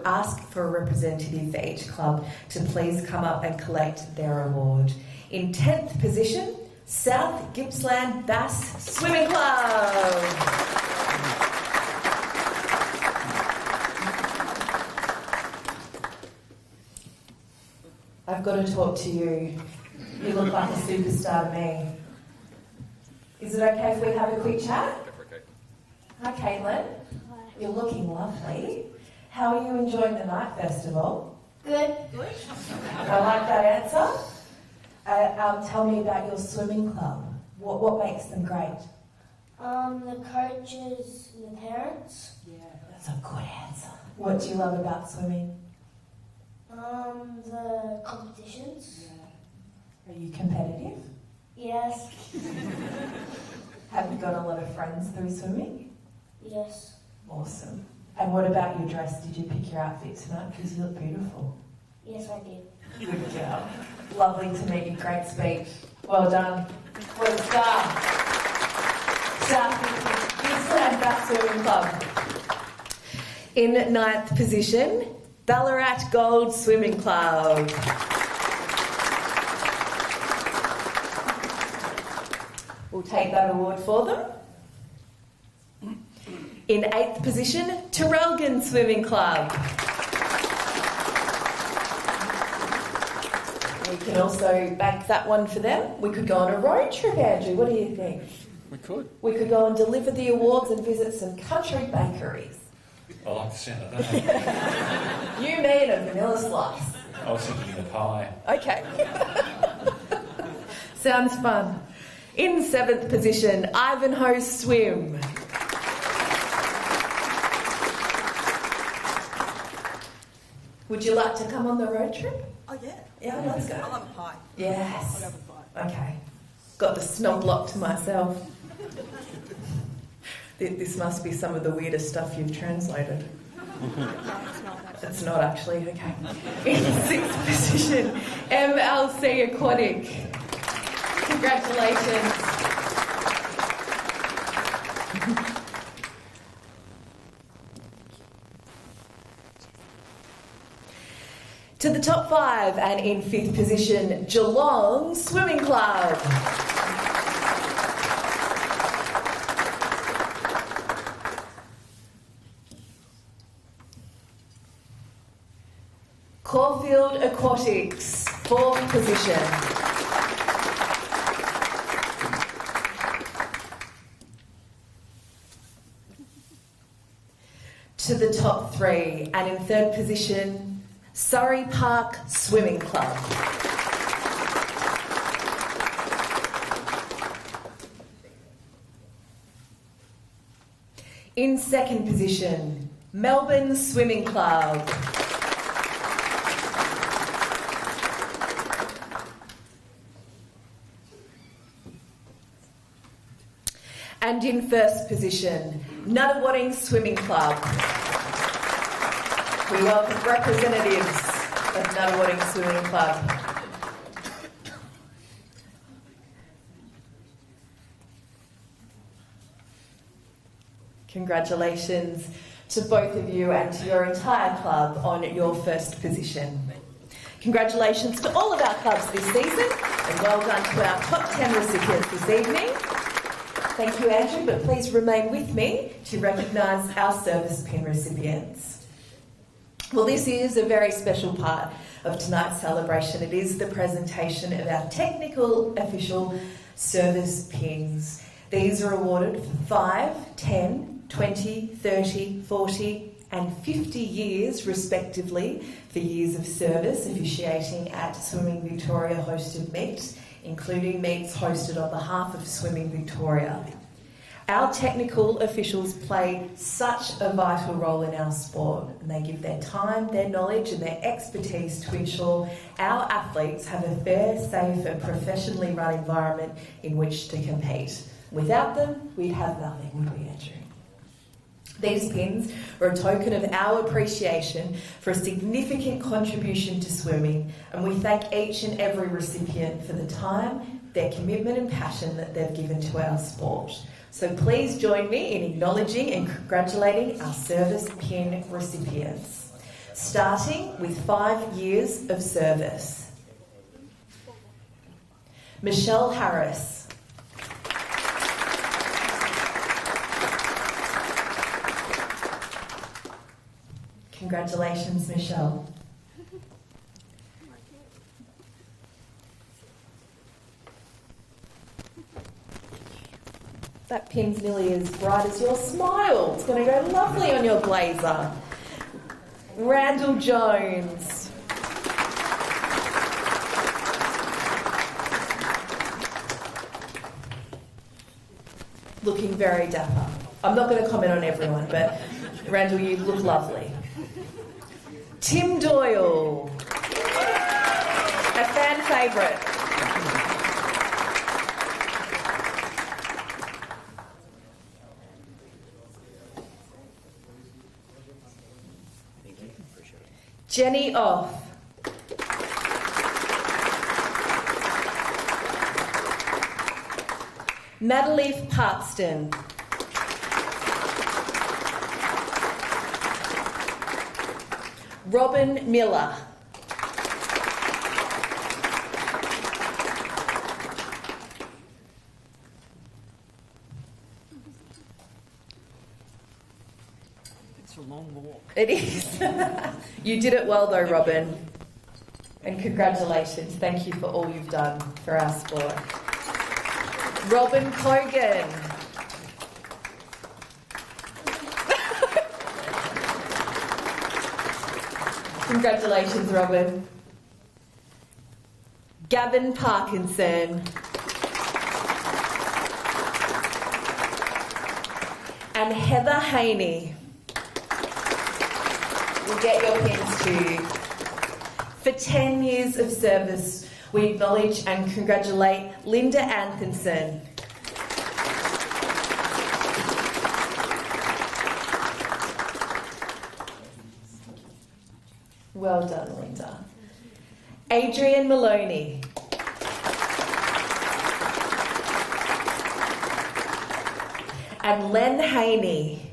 ask for a representative for each club to please come up and collect their award. In 10th position, South Gippsland Bass Swimming Club. I've got to talk to you. You look like a superstar to me. Is it okay if we have a quick chat? Hi, Caitlin. Hi. You're looking lovely. How are you enjoying the night festival? Good. I like that answer. Tell me about your swimming club. What makes them great? The coaches and the parents. Yeah, that's a good answer. What do you love about swimming? The competitions. Yeah. Are you competitive? Yes. Have you got a lot of friends through swimming? Yes. Awesome. And what about your dress? Did you pick your outfit tonight? Because you look beautiful. Yes, I did. Good job. Lovely to meet you. Great speech. Well done. What a star. South Gippsland Bass Swimming Club. In 9th position, Ballarat Gold Swimming Club. We'll take that award for them. In 8th position, Terrelgan Swimming Club. We can also bank that one for them. We could go on a road trip, Andrew. What do you think? We could. We could go and deliver the awards and visit some country bakeries. I like the sound of that. You mean a vanilla slice? I was thinking the pie. Okay. Sounds fun. In 7th position, Ivanhoe Swim. Would you like to come on the road trip? Oh, yeah. Yeah, let's go. I love a pie. Yes. I'll go for pie. Okay. Got the snob block to myself. This must be some of the weirdest stuff you've translated. No, it's not. It's not actually, okay. In 6th position, MLC Aquatic. Congratulations. To the top 5, and in 5th position, Geelong Swimming Club. Caulfield Aquatics, 4th position. To the top 3, and in 3rd position, Surrey Park Swimming Club. In 2nd position, Melbourne Swimming Club. And in 1st position, Nunawading Swimming Club. We welcome representatives of Nunawading Swimming Club. Congratulations to both of you and to your entire club on your 1st position. Congratulations to all of our clubs this season, and well done to our top 10 recipients this evening. Thank you, Andrew, but please remain with me to recognise our service pin recipients. Well, this is a very special part of tonight's celebration. It is the presentation of our technical official service pins. These are awarded for 5, 10, 20, 30, 40 and 50 years respectively for years of service officiating at Swimming Victoria hosted meets, including meets hosted on behalf of Swimming Victoria. Our technical officials play such a vital role in our sport, and they give their time, their knowledge and their expertise to ensure our athletes have a fair, safe and professionally run environment in which to compete. Without them, we'd have nothing, would we, Andrew? These pins are a token of our appreciation for a significant contribution to swimming, and we thank each and every recipient for the time, their commitment and passion that they've given to our sport. So please join me in acknowledging and congratulating our service pin recipients, starting with 5 years of service. Michelle Harris. Congratulations, Michelle. That pin's nearly as bright as your smile. It's going to go lovely on your blazer. Randall Jones. Looking very dapper. I'm not going to comment on everyone, but Randall, you look lovely. Tim Doyle. A fan favourite. Jenny Off. Madeleine Parkston. Robin Miller. It's a long walk. It is. You did it well though, Robin. And congratulations. Thank you for all you've done for our sport. Robin Cogan. Congratulations, Robin. Gavin Parkinson. And Heather Haney. We'll get your pins to you. For 10 years of service, we acknowledge and congratulate Linda Atkinson. Well done, Linda. Adrian Maloney. And Len Haney.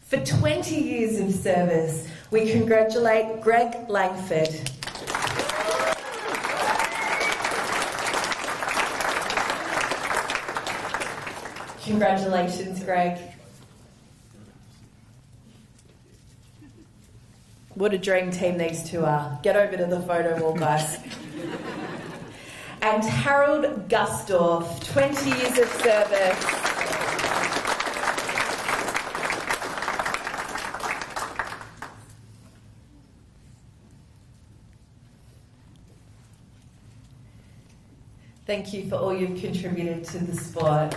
For 20 years of service, we congratulate Greg Langford. Congratulations, Greg. What a dream team these two are. Get over to the photo wall, guys. And Harold Gusdorf, 20 years of service. Thank you for all you've contributed to the sport.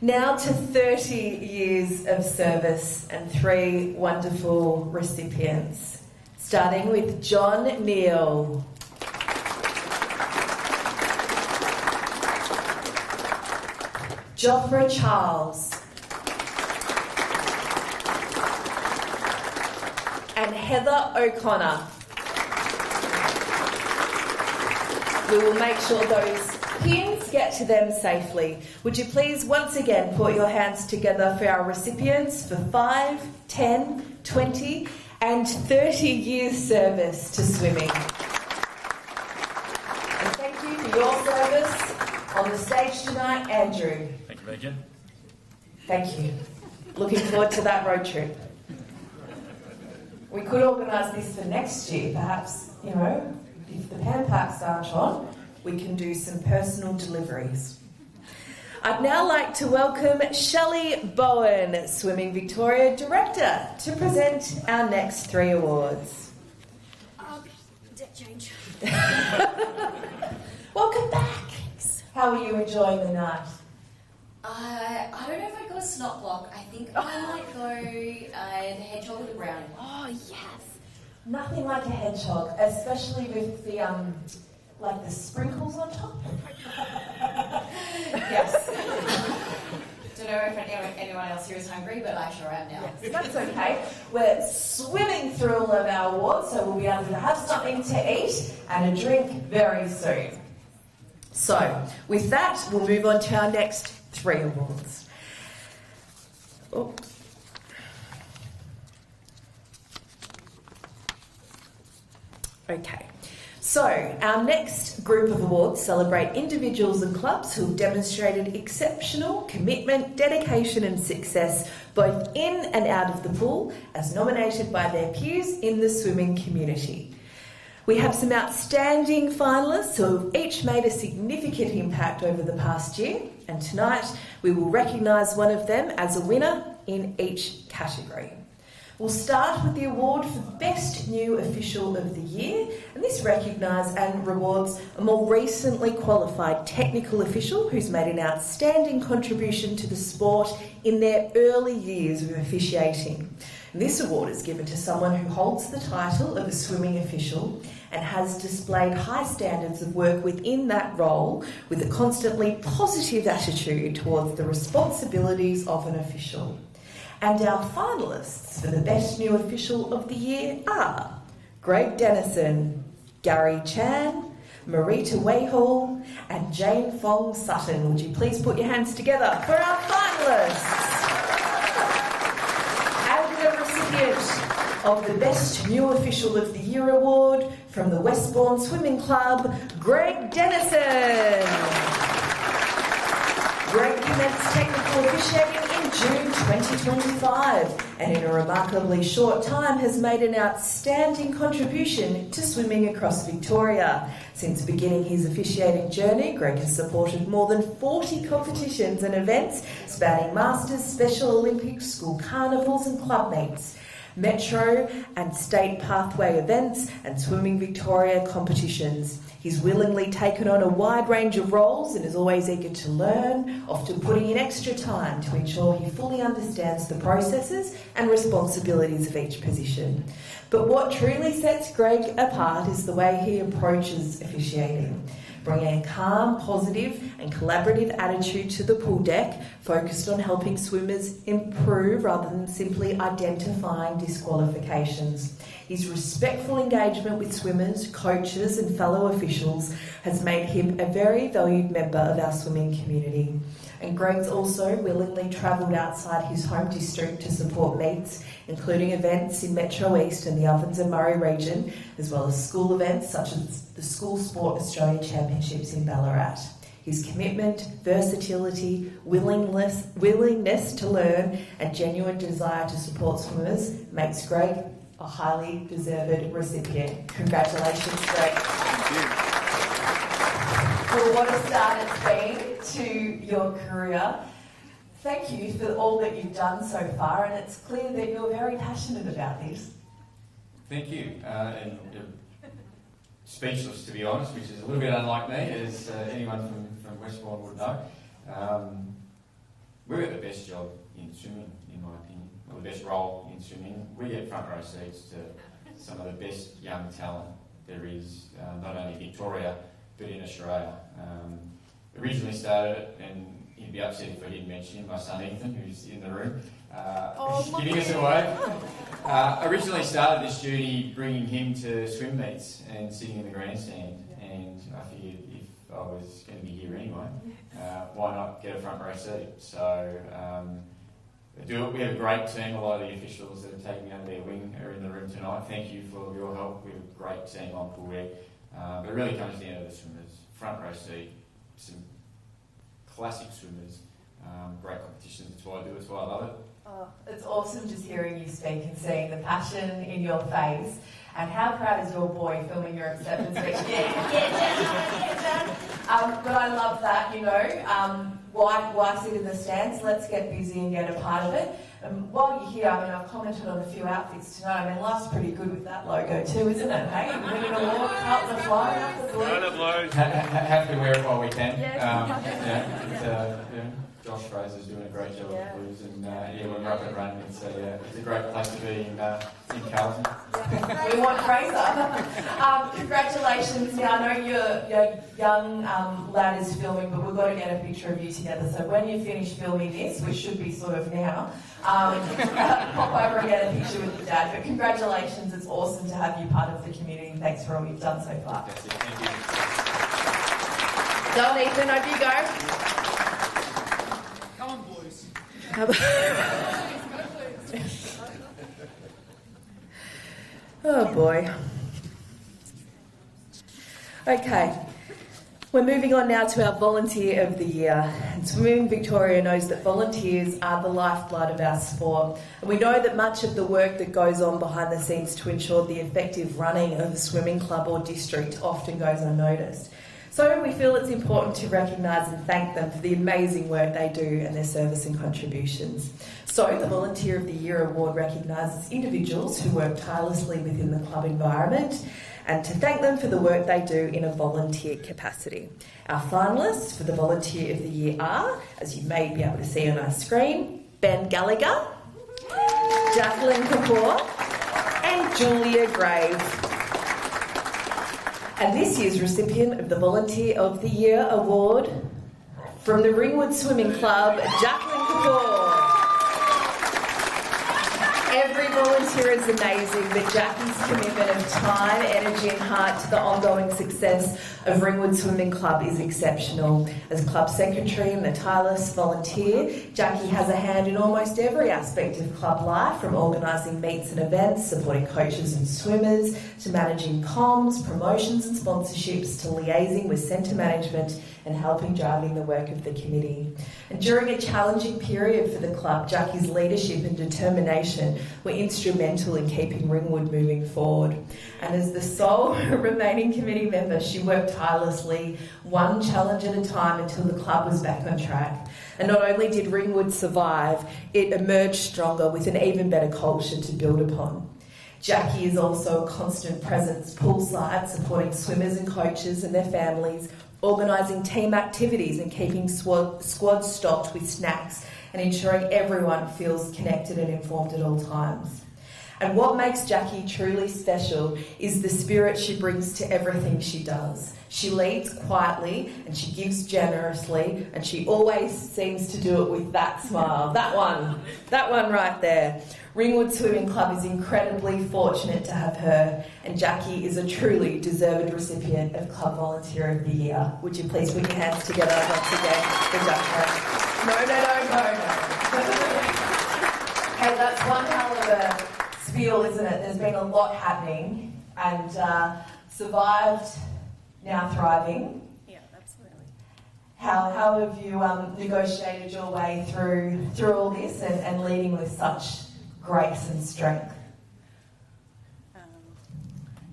Now to 30 years of service and 3 wonderful recipients, starting with John Neal. Joffrey Charles. And Heather O'Connor. We will make sure those pins get to them safely. Would you please once again put your hands together for our recipients for 5, 10, 20 and 30 years service to swimming. And thank you for your service on the stage tonight, Andrew. Thank you, Megan. Thank you. Looking forward to that road trip. We could organise this for next year, perhaps, if the Pan Parks aren't on, we can do some personal deliveries. I'd now like to welcome Shelley Bowen, Swimming Victoria Director, to present our next 3 awards. Deck change. Welcome back. How are you enjoying the night? I don't know if I got a snot block. I think I might go the hedgehog with the brownie. Oh, yes. Nothing like a hedgehog, especially with the the sprinkles on top. Yes. Don't know if anyone else here is hungry, but I sure am now. Yes, that's okay. We're swimming through all of our awards, so we'll be able to have something to eat and a drink very soon. So, with that, we'll move on to our next 3 awards. Oh. Okay. So, our next group of awards celebrate individuals and clubs who have demonstrated exceptional commitment, dedication and success both in and out of the pool as nominated by their peers in the swimming community. We have some outstanding finalists who have each made a significant impact over the past year, and tonight we will recognise one of them as a winner in each category. We'll start with the award for Best New Official of the Year, and this recognises and rewards a more recently qualified technical official who's made an outstanding contribution to the sport in their early years of officiating. And this award is given to someone who holds the title of a swimming official and has displayed high standards of work within that role with a constantly positive attitude towards the responsibilities of an official. And our finalists for the Best New Official of the Year are Greg Dennison, Gary Chan, Marita Wayhall and Jane Fong Sutton. Would you please put your hands together for our finalists? And the recipient of the Best New Official of the Year award from the Westbourne Swimming Club, Greg Dennison. Greg commenced technical officiating in June 2025 and in a remarkably short time has made an outstanding contribution to swimming across Victoria. Since beginning his officiating journey, Greg has supported more than 40 competitions and events spanning Masters, Special Olympics, school carnivals and club meets, metro and state pathway events and Swimming Victoria competitions. He's willingly taken on a wide range of roles and is always eager to learn, often putting in extra time to ensure he fully understands the processes and responsibilities of each position. But what truly sets Greg apart is the way he approaches officiating, bringing a calm, positive and collaborative attitude to the pool deck, focused on helping swimmers improve rather than simply identifying disqualifications. His respectful engagement with swimmers, coaches and fellow officials has made him a very valued member of our swimming community. And Greg's also willingly travelled outside his home district to support meets, including events in Metro East and the Ovens and Murray region, as well as school events such as the School Sport Australia Championships in Ballarat. His commitment, versatility, willingness to learn and genuine desire to support swimmers makes Greg a highly deserved recipient. Congratulations, Greg. Thank you. For what a start it's been to your career. Thank you for all that you've done so far, and it's clear that you're very passionate about this. Thank you. Speechless, to be honest, which is a little bit unlike me, as anyone from Westbourne would know. We've got the best job in swimming, in my opinion, or the best role in swimming. We get front row seats to some of the best young talent there is, not only Victoria, but in Australia. Originally started it, and he'd be upset if I didn't mention him, my son Ethan, who's in the room, giving us a wave. Originally started this journey bringing him to swim meets and sitting in the grandstand, and I figured if I was going to be here anyway, why not get a front row seat? So we have a great team. A lot of the officials that have taken me under their wing are in the room tonight. Thank you for your help. We have a great team on pool deck. But it really comes down to the swimmers. Front row seat, some classic swimmers, great competitions. It's what I do. It's why I love it. Oh, it's awesome just hearing you speak and seeing the passion in your face. And how proud is your boy filming your acceptance speech? But I love that, you know. Why sit in the stands? Let's get busy and get a part of it. While you're here, I mean, I've commented on a few outfits tonight. I mean, life's pretty good with that logo too, isn't it? Hey, winning an award, Carlton the Fly, up the blue. Have to wear it while we can. Yes. Josh Fraser's doing a great job with the Blues, and when we're up and running, it's a great place to be in Carlton. We want Fraser. Congratulations. Now, I know your young lad is filming, but we've got to get a picture of you together. So when you finish filming this, which should be sort of now, pop over and get a picture with your dad. But congratulations. It's awesome to have you part of the community, and thanks for all you've done so far. That's it. Thank you. Go on, Ethan. Over you go. Come on, boys. Oh boy. Okay, we're moving on now to our Volunteer of the Year. And Swimming Victoria knows that volunteers are the lifeblood of our sport. And we know that much of the work that goes on behind the scenes to ensure the effective running of a swimming club or district often goes unnoticed. So we feel it's important to recognise and thank them for the amazing work they do and their service and contributions. So the Volunteer of the Year Award recognises individuals who work tirelessly within the club environment and to thank them for the work they do in a volunteer capacity. Our finalists for the Volunteer of the Year are, as you may be able to see on our screen, Ben Gallagher, Jacqueline Kapoor and Julia Graves. And this year's recipient of the Volunteer of the Year Award from the Ringwood Swimming Club, Jacqueline Kapoor. Every volunteer is amazing, but Jackie's commitment of time, energy and heart to the ongoing success of Ringwood Swimming Club is exceptional. As club secretary and a tireless volunteer, Jackie has a hand in almost every aspect of club life, from organising meets and events, supporting coaches and swimmers, to managing comms, promotions and sponsorships, to liaising with centre management and helping driving the work of the committee. And during a challenging period for the club, Jackie's leadership and determination were instrumental in keeping Ringwood moving forward. And as the sole remaining committee member, she worked tirelessly, one challenge at a time, until the club was back on track. And not only did Ringwood survive, it emerged stronger with an even better culture to build upon. Jackie is also a constant presence poolside, supporting swimmers and coaches and their families, organising team activities and keeping squads stocked with snacks and ensuring everyone feels connected and informed at all times. And what makes Jackie truly special is the spirit she brings to everything she does. She leads quietly and she gives generously, and she always seems to do it with that smile. That one right there. Ringwood Swimming Club is incredibly fortunate to have her, and Jackie is a truly deserved recipient of Club Volunteer of the Year. Would you please put your hands together once again for Jackie? No. Hey, that's one hell of a spiel, isn't it? There's been a lot happening, and survived, now thriving. Yeah, absolutely. How have you negotiated your way through all this and leading with such grace and strength?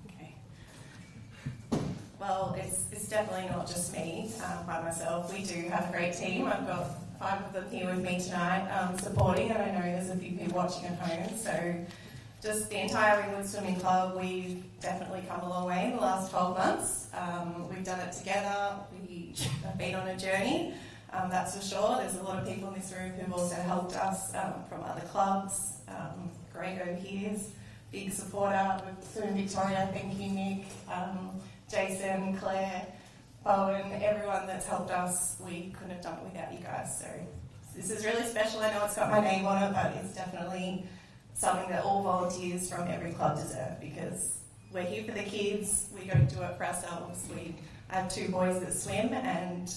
Okay. Well, it's definitely not just me by myself. We do have a great team. I've got 5 of them here with me tonight supporting, and I know there's a few people watching at home. So just the entire Ringwood Swimming Club, we've definitely come a long way in the last 12 months. We've done it together. We have been on a journey. That's for sure. There's a lot of people in this room who've also helped us from other clubs. Greg over here is a big supporter with Swimming Victoria. Thank you, Nick, Jason, Claire, Bowen, everyone that's helped us. We couldn't have done it without you guys. So this is really special. I know it's got my name on it, but it's definitely something that all volunteers from every club deserve, because we're here for the kids. We don't do it for ourselves. I have 2 boys that swim, and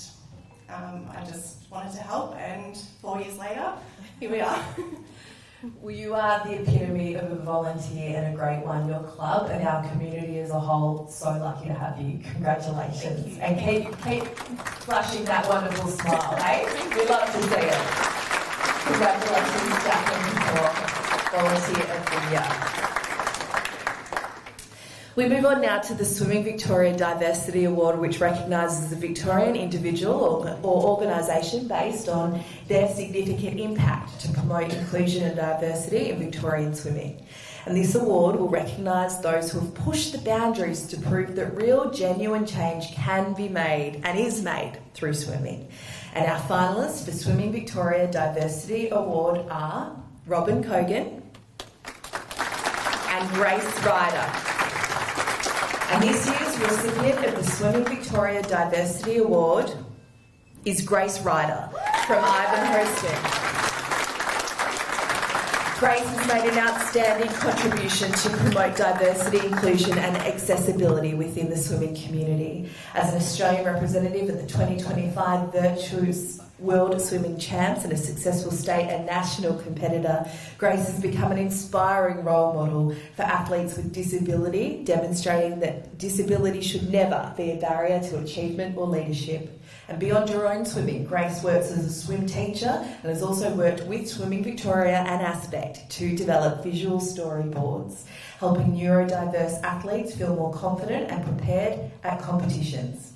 I just wanted to help, and 4 years later, here we are. Well, you are the epitome of a volunteer and a great one. Your club and our community as a whole, so lucky to have you. Congratulations. And keep flashing that wonderful smile, eh? We'd love to see it. Congratulations, Jacqueline, for Volunteer of the Year. We move on now to the Swimming Victoria Diversity Award, which recognises a Victorian individual or organisation based on their significant impact to promote inclusion and diversity in Victorian swimming. And this award will recognise those who have pushed the boundaries to prove that real, genuine change can be made and is made through swimming. And our finalists for Swimming Victoria Diversity Award are Robin Cogan and Grace Ryder. And this year's recipient of the Swimming Victoria Diversity Award is Grace Ryder from Ivan Hosting. Grace has made an outstanding contribution to promote diversity, inclusion and accessibility within the swimming community. As an Australian representative at the 2025 Virtuous World Swimming Champs and a successful state and national competitor, Grace has become an inspiring role model for athletes with disability, demonstrating that disability should never be a barrier to achievement or leadership. And beyond her own swimming, Grace works as a swim teacher and has also worked with Swimming Victoria and Aspect to develop visual storyboards, helping neurodiverse athletes feel more confident and prepared at competitions.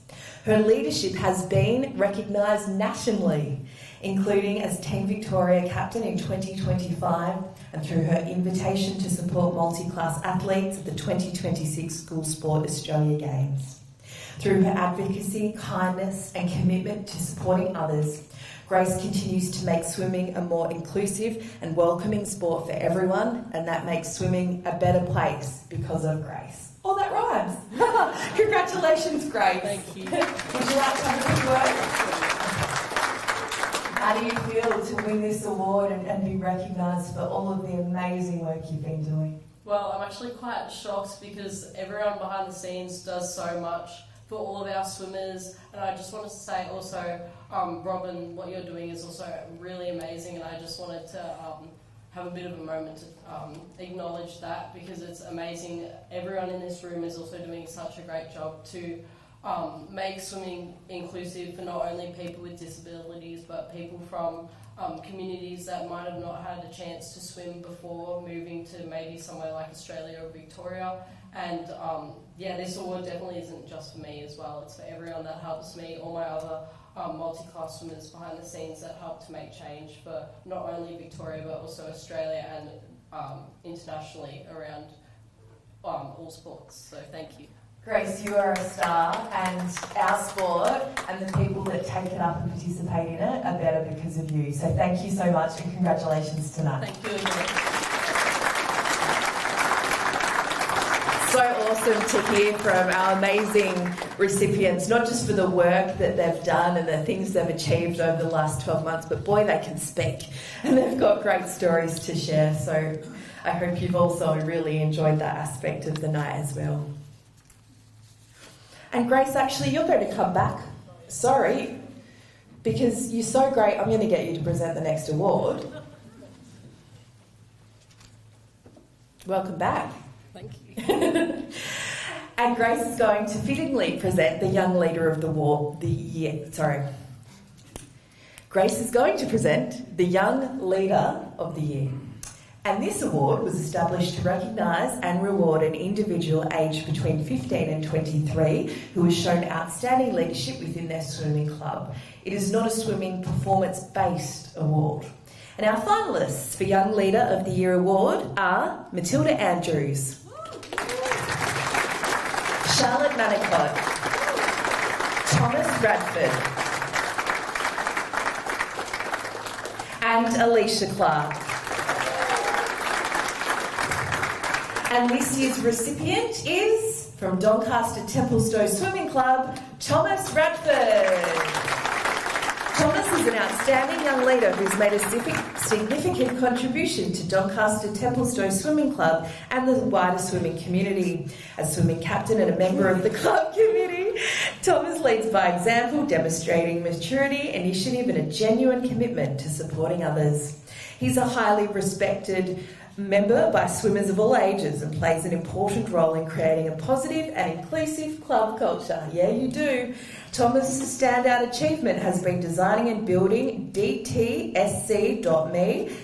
Her leadership has been recognised nationally, including as Team Victoria captain in 2025 and through her invitation to support multi-class athletes at the 2026 School Sport Australia Games. Through her advocacy, kindness and commitment to supporting others, Grace continues to make swimming a more inclusive and welcoming sport for everyone, and that makes swimming a better place because of Grace. Oh, that rhymes. Congratulations, Grace. Thank you. Would you like to have a few words? How do you feel to win this award and be recognised for all of the amazing work you've been doing? Well, I'm actually quite shocked because everyone behind the scenes does so much for all of our swimmers, and I just wanted to say also, Robin, what you're doing is also really amazing, and I just wanted to have a bit of a moment to acknowledge that, because it's amazing. Everyone in this room is also doing such a great job to make swimming inclusive for not only people with disabilities, but people from communities that might have not had a chance to swim before moving to maybe somewhere like Australia or Victoria. And this award definitely isn't just for me as well, it's for everyone that helps me, all my other multi-class swimmers behind the scenes that help to make change for not only Victoria but also Australia and internationally around all sports. So thank you. Grace, you are a star, and our sport and the people that take it up and participate in it are better because of you. So thank you so much and congratulations tonight. Thank you again. So awesome to hear from our amazing recipients, not just for the work that they've done and the things they've achieved over the last 12 months, but boy, they can speak and they've got great stories to share. So I hope you've also really enjoyed that aspect of the night as well. And Grace, actually, you're going to come back. Sorry, because you're so great, I'm going to get you to present the next award. Welcome back. Thank you. And Grace is going to fittingly present the Young Leader of the Year. Grace is going to present the Young Leader of the Year. And this award was established to recognise and reward an individual aged between 15 and 23 who has shown outstanding leadership within their swimming club. It is not a swimming performance-based award. And our finalists for Young Leader of the Year award are Matilda Andrews, Charlotte Manicott, Thomas Bradford, and Alicia Clark. And this year's recipient is, from Doncaster Templestowe Swimming Club, Thomas Bradford. Thomas is an outstanding young leader who's made a significant contribution to Doncaster Templestowe Swimming Club and the wider swimming community. As swimming captain and a member of the club committee, Thomas leads by example, demonstrating maturity, initiative and a genuine commitment to supporting others. He's a highly respected member by swimmers of all ages and plays an important role in creating a positive and inclusive club culture. Yeah, you do. Thomas's standout achievement has been designing and building DTSC.me,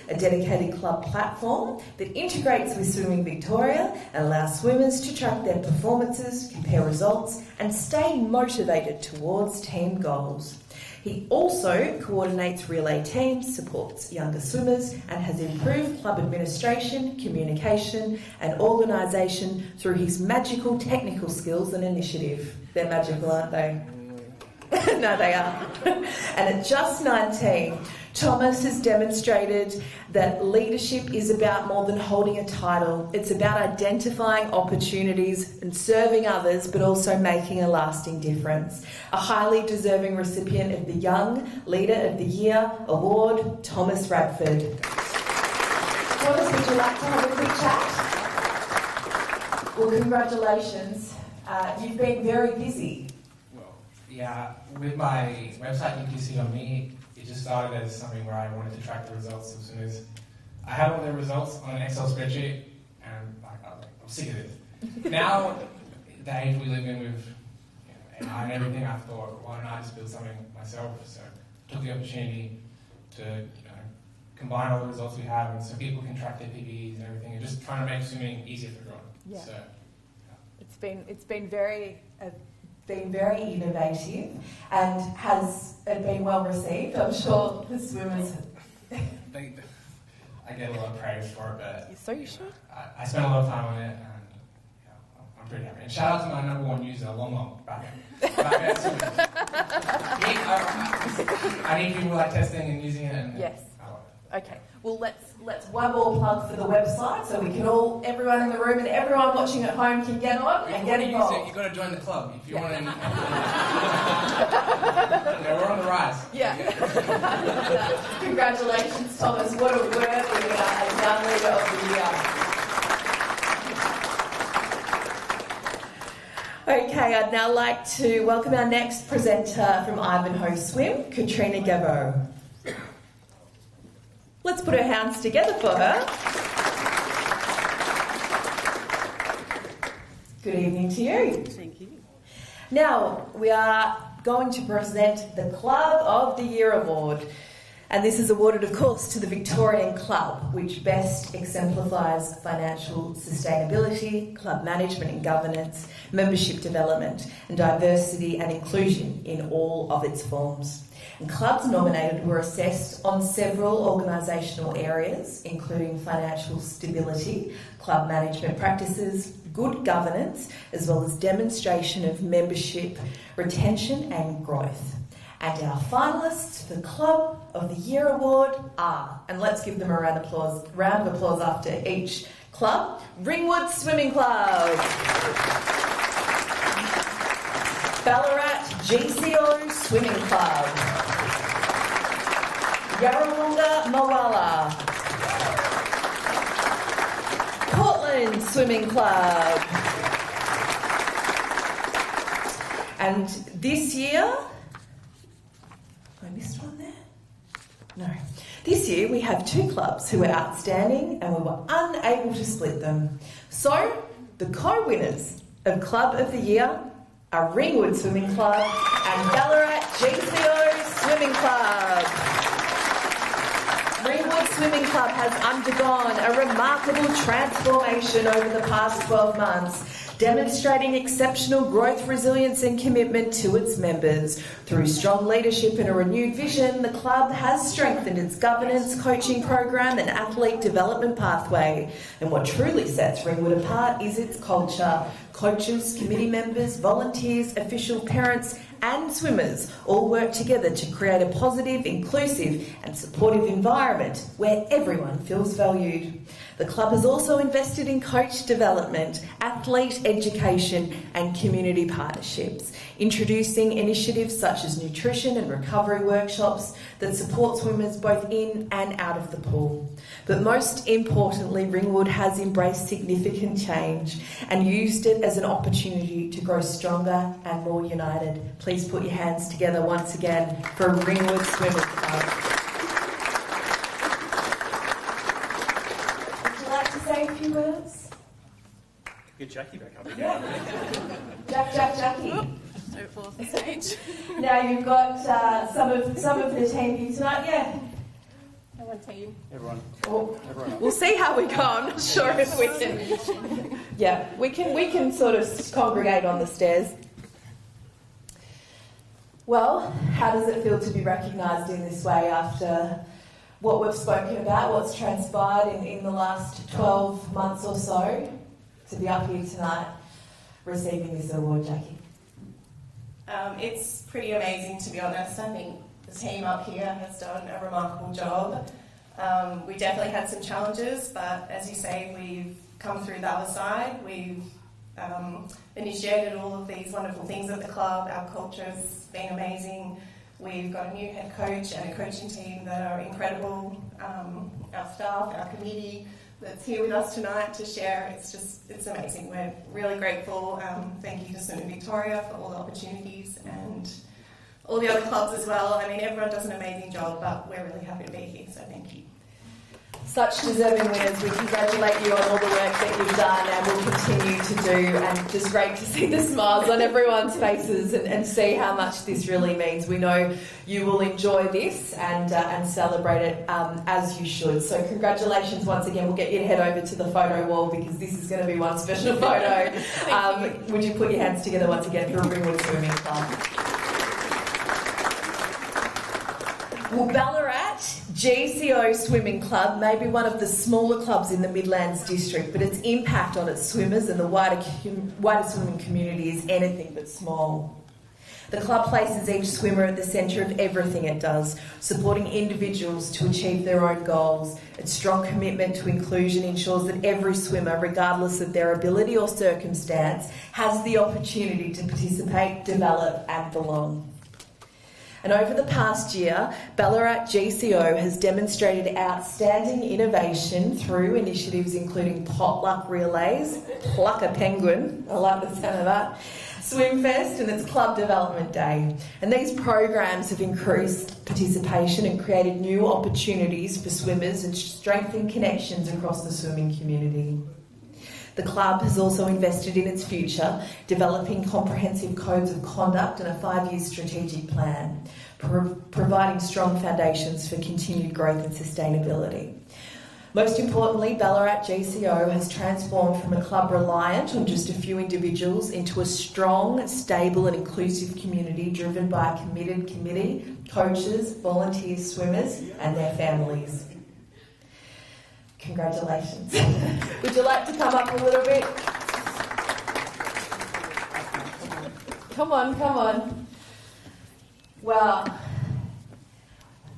a dedicated club platform that integrates with Swimming Victoria and allows swimmers to track their performances, compare results, and stay motivated towards team goals. He also coordinates relay teams, supports younger swimmers, and has improved club administration, communication, and organisation through his magical technical skills and initiative. They're magical, aren't they? No, they are. And at just 19, Thomas has demonstrated that leadership is about more than holding a title. It's about identifying opportunities and serving others, but also making a lasting difference. A highly deserving recipient of the Young Leader of the Year Award, Thomas Radford. Thomas, would you like to have a quick chat? Well, congratulations. You've been very busy. Yeah, with my website, you can see on me, it just started as something where I wanted to track the results of swimmers. I had all the results on an Excel spreadsheet, and I'm sick of it. Now, the age we live in with AI and everything, I thought, why don't I just build something myself? So I took the opportunity to combine all the results we have, and so people can track their PBEs and everything, and just trying to make swimming easier for everyone. Yeah. So, It's been very innovative, and has it been well received? I'm sure the swimmers. I get a lot of praise for it, but So you should. I spent a lot of time on it, and I'm pretty happy. And shout out to my number one user, Long back I need people testing and using it. And yes. Okay. Well, let's one more plug for the website, so we can everyone in the room and everyone watching at home can get on and get involved. You've got to join the club if you want to. We're on the rise. Yeah. Congratulations, Thomas. What a worthy Young Leader of the Year. Okay, I'd now like to welcome our next presenter from Ivanhoe Swim, Katrina Gabbo. Let's put our hands together for her. Good evening to you. Thank you. Now, we are going to present the Club of the Year Award. And this is awarded, of course, to the Victorian Club, which best exemplifies financial sustainability, club management and governance, membership development, and diversity and inclusion in all of its forms. And clubs nominated were assessed on several organisational areas, including financial stability, club management practices, good governance, as well as demonstration of membership, retention and growth. And our finalists for the Club of the Year Award are, and let's give them a round of applause after each club, Ringwood Swimming Club, Ballarat GCO Swimming Club, Yarrawonga Mawala, Portland Swimming Club, and this year, I missed one there? No. This year we have two clubs who were outstanding and we were unable to split them. So, the co-winners of Club of the Year are Ringwood Swimming Club and Ballarat GCO Swimming Club. Ringwood Swimming Club has undergone a remarkable transformation over the past 12 months, demonstrating exceptional growth, resilience and commitment to its members. Through strong leadership and a renewed vision, the club has strengthened its governance, coaching program and athlete development pathway. And what truly sets Ringwood apart is its culture. Coaches, committee members, volunteers, official parents and swimmers all work together to create a positive, inclusive and supportive environment where everyone feels valued. The club has also invested in coach development, athlete education and community partnerships, introducing initiatives such as nutrition and recovery workshops that support swimmers both in and out of the pool. But most importantly, Ringwood has embraced significant change and used it as an opportunity to grow stronger and more united. Please put your hands together once again for Ringwood Swimming Club. Williams. Get Jackie back up again. Jackie. Don't fall off the stage. Now you've got some of the team here tonight. Yeah. No one team. Everyone. We'll see how we go. I'm not sure if we can. Yeah, we can sort of congregate on the stairs. Well, how does it feel to be recognised in this way after what we've spoken about, what's transpired in the last 12 months or so, to be up here tonight receiving this award, Jackie? It's pretty amazing, to be honest. I think the team up here has done a remarkable job. We definitely had some challenges, but as you say, we've come through the other side. We've initiated all of these wonderful things at the club. Our culture's been amazing. We've got a new head coach and a coaching team that are incredible. Our staff, our committee that's here with us tonight to share, it's amazing. We're really grateful. Thank you to Swimming Victoria for all the opportunities and all the other clubs as well. I mean, everyone does an amazing job, but we're really happy to be here, so thank you. Such deserving winners. We congratulate you on all the work that you've done and will continue to do, and just great to see the smiles on everyone's faces and see how much this really means. We know you will enjoy this and celebrate it as you should. So congratulations once again. We'll get you to head over to the photo wall because this is going to be one special photo. Would you put your hands together once again for Ringwood Swimming Club? Well, Ballarat GCO Swimming Club may be one of the smaller clubs in the Midlands district, but its impact on its swimmers and the wider swimming community is anything but small. The club places each swimmer at the centre of everything it does, supporting individuals to achieve their own goals. Its strong commitment to inclusion ensures that every swimmer, regardless of their ability or circumstance, has the opportunity to participate, develop and belong. And over the past year, Ballarat GCO has demonstrated outstanding innovation through initiatives including potluck relays, pluck a penguin, I like the sound of that, Swimfest and its Club Development Day. And these programs have increased participation and created new opportunities for swimmers and strengthened connections across the swimming community. The club has also invested in its future, developing comprehensive codes of conduct and a 5-year strategic plan, providing strong foundations for continued growth and sustainability. Most importantly, Ballarat GCO has transformed from a club reliant on just a few individuals into a strong, stable and inclusive community driven by a committed committee, coaches, volunteers, swimmers and their families. Congratulations. Would you like to come up a little bit? Come on. Wow.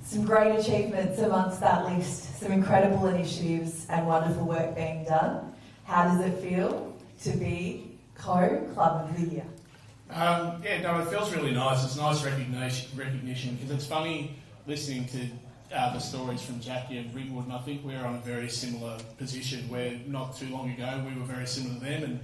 Some great achievements amongst that list. Some incredible initiatives and wonderful work being done. How does it feel to be Co-Club of the Year? It feels really nice. It's nice recognition because it's funny listening to the stories from Jackie and Ringwood, and I think we're on a very similar position where not too long ago we were very similar to them and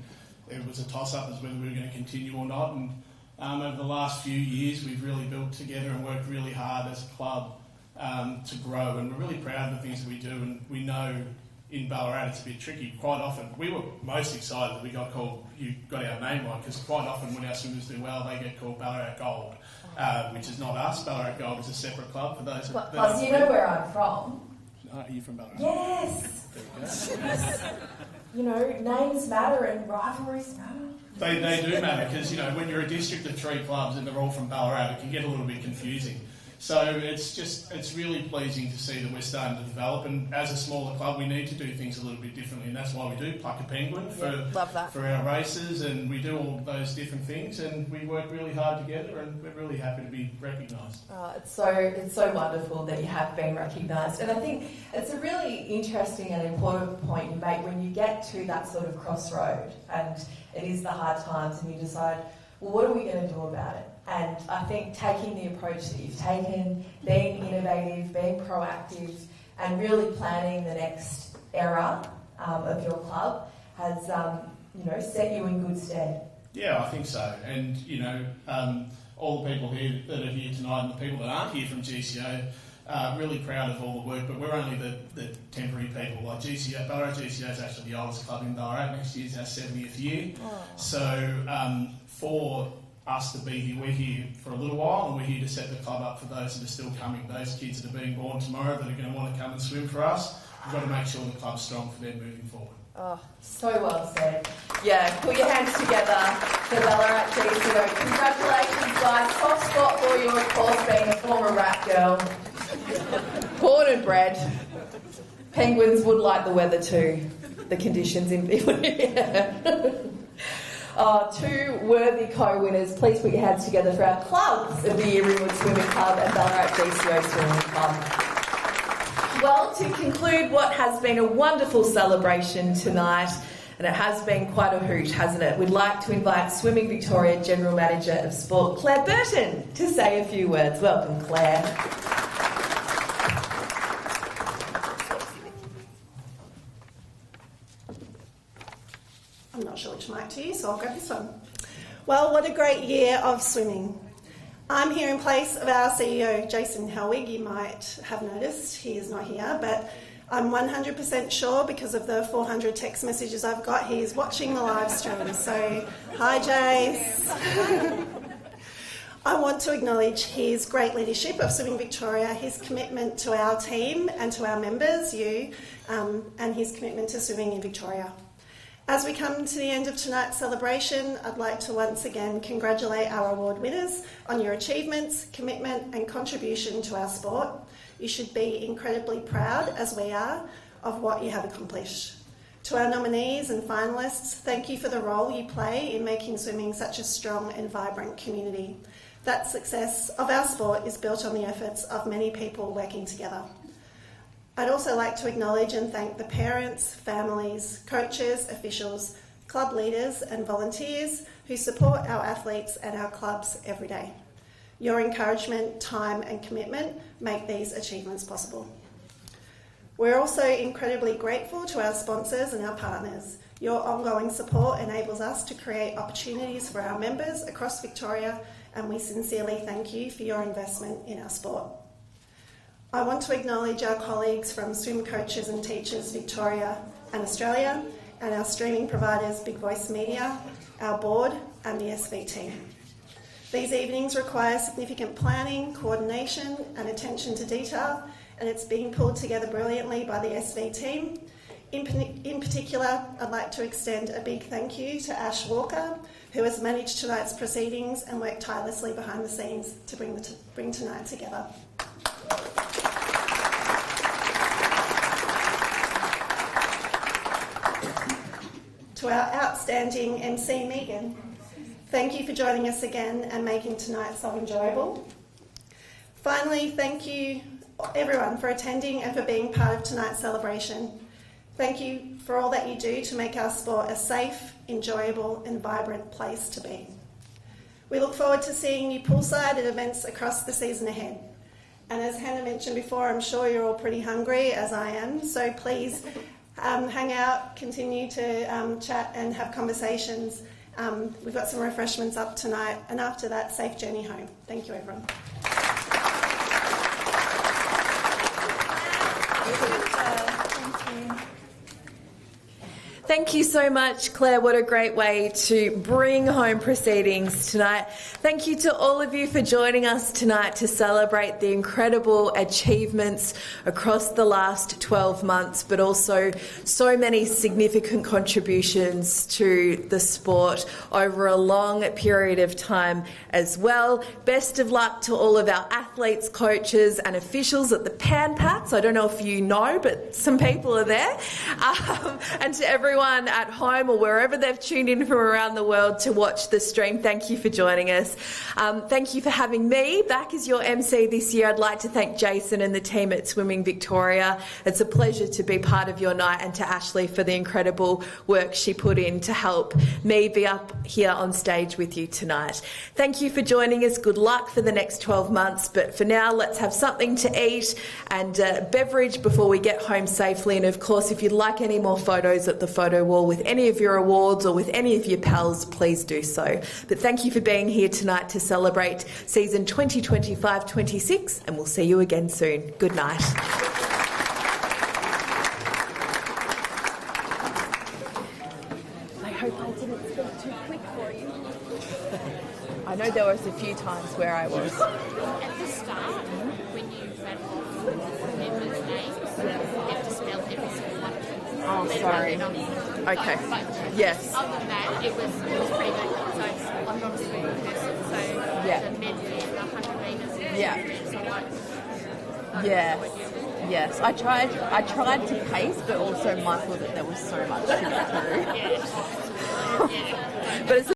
it was a toss-up as whether we were going to continue or not. And over the last few years we've really built together and worked really hard as a club to grow, and we're really proud of the things that we do. And we know in Ballarat it's a bit tricky. Quite often we were most excited that we got our name right, because quite often when our swimmers do well they get called Ballarat Gold. Which is not us. Ballarat Gold is a separate club for those. Plus, you know where I'm from. Are you from Ballarat? Yes. There you go. Names matter and rivalries matter. They do matter because when you're a district of 3 clubs and they're all from Ballarat, it can get a little bit confusing. So it's really pleasing to see that we're starting to develop, and as a smaller club we need to do things a little bit differently, and that's why we do pluck a penguin for our races, and we do all those different things, and we work really hard together, and we're really happy to be recognised. It's so wonderful that you have been recognised, and I think it's a really interesting and important point you make when you get to that sort of crossroad and it is the hard times and you decide, well, what are we going to do about it? And I think taking the approach that you've taken, being innovative, being proactive, and really planning the next era of your club has, set you in good stead. Yeah, I think so. And all the people here that are here tonight and the people that aren't here from GCO, really proud of all the work, but we're only the temporary people. Like GCO, Ballarat GCO is actually the oldest club in Ballarat. Next year's our 70th year. Oh. So for us to be here, we're here for a little while, and we're here to set the club up for those that are still coming, those kids that are being born tomorrow that are going to want to come and swim for us. We've got to make sure the club's strong for them moving forward. Oh, so well said. Yeah, put your hands together for Ballarat GCO. Congratulations, guys. Soft spot for you, of course, being a former rap girl. Born and bred. Penguins would like the weather too. The conditions in... Two worthy co-winners. Please put your hands together for our clubs of the year, Ringwood Swimming Club and Ballarat GCO Swimming Club. Well, to conclude what has been a wonderful celebration tonight, and it has been quite a hoot, hasn't it? We'd like to invite Swimming Victoria General Manager of Sport, Claire Burton, to say a few words. Welcome, Claire. I'm not sure which mic to use, so I'll grab this one. Well, what a great year of swimming. I'm here in place of our CEO, Jason Helwig. You might have noticed he is not here, but I'm 100% sure because of the 400 text messages I've got, he is watching the live stream. So, hi, Jace. I want to acknowledge his great leadership of Swimming Victoria, his commitment to our team and to our members, you, and his commitment to swimming in Victoria. As we come to the end of tonight's celebration, I'd like to once again congratulate our award winners on your achievements, commitment and contribution to our sport. You should be incredibly proud, as we are, of what you have accomplished. To our nominees and finalists, thank you for the role you play in making swimming such a strong and vibrant community. That success of our sport is built on the efforts of many people working together. I'd also like to acknowledge and thank the parents, families, coaches, officials, club leaders and volunteers who support our athletes and our clubs every day. Your encouragement, time and commitment make these achievements possible. We're also incredibly grateful to our sponsors and our partners. Your ongoing support enables us to create opportunities for our members across Victoria, and we sincerely thank you for your investment in our sport. I want to acknowledge our colleagues from Swim Coaches and Teachers Victoria and Australia, and our streaming providers Big Voice Media, our board and the SV team. These evenings require significant planning, coordination and attention to detail, and it's being pulled together brilliantly by the SV team. In particular, I'd like to extend a big thank you to Ash Walker, who has managed tonight's proceedings and worked tirelessly behind the scenes to bring tonight together. To our outstanding MC, Megan, thank you for joining us again and making tonight so enjoyable. Finally, thank you everyone for attending and for being part of tonight's celebration. Thank you for all that you do to make our sport a safe, enjoyable and vibrant place to be. We look forward to seeing you poolside at events across the season ahead. And as Hannah mentioned before, I'm sure you're all pretty hungry, as I am, so please hang out, continue to chat and have conversations. We've got some refreshments up tonight, and after that, safe journey home. Thank you, everyone. Thank you so much, Claire. What a great way to bring home proceedings tonight. Thank you to all of you for joining us tonight to celebrate the incredible achievements across the last 12 months, but also so many significant contributions to the sport over a long period of time as well. Best of luck to all of our athletes, coaches and officials at the Pan Pats. I don't know if you know, but some people are there. And to everyone at home or wherever they've tuned in from around the world to watch the stream, thank you for joining us. Thank you for having me back as your MC this year. I'd like to thank Jason and the team at Swimming Victoria. It's a pleasure to be part of your night, and to Ashley for the incredible work she put in to help me be up here on stage with you tonight. Thank you for joining us. Good luck for the next 12 months. But for now, let's have something to eat and beverage before we get home safely. And of course, if you'd like any more photos at the photo photo wall with any of your awards or with any of your pals, please do so. But thank you for being here tonight to celebrate season 2025-26, and we'll see you again soon. Good night. I hope I didn't speak too quick for you. I know there was a few times where I was. At the start, when you read off the members' names, you have to spell every single one of them. Oh, sorry. Okay. But yes. Other than that, it was pretty good. So I'm not a swimming person, so yeah. The medley and the 100 metres. Yeah. So like, yes. Yes. I tried to pace, but also mindful that there was so much to get through. Yeah. But it's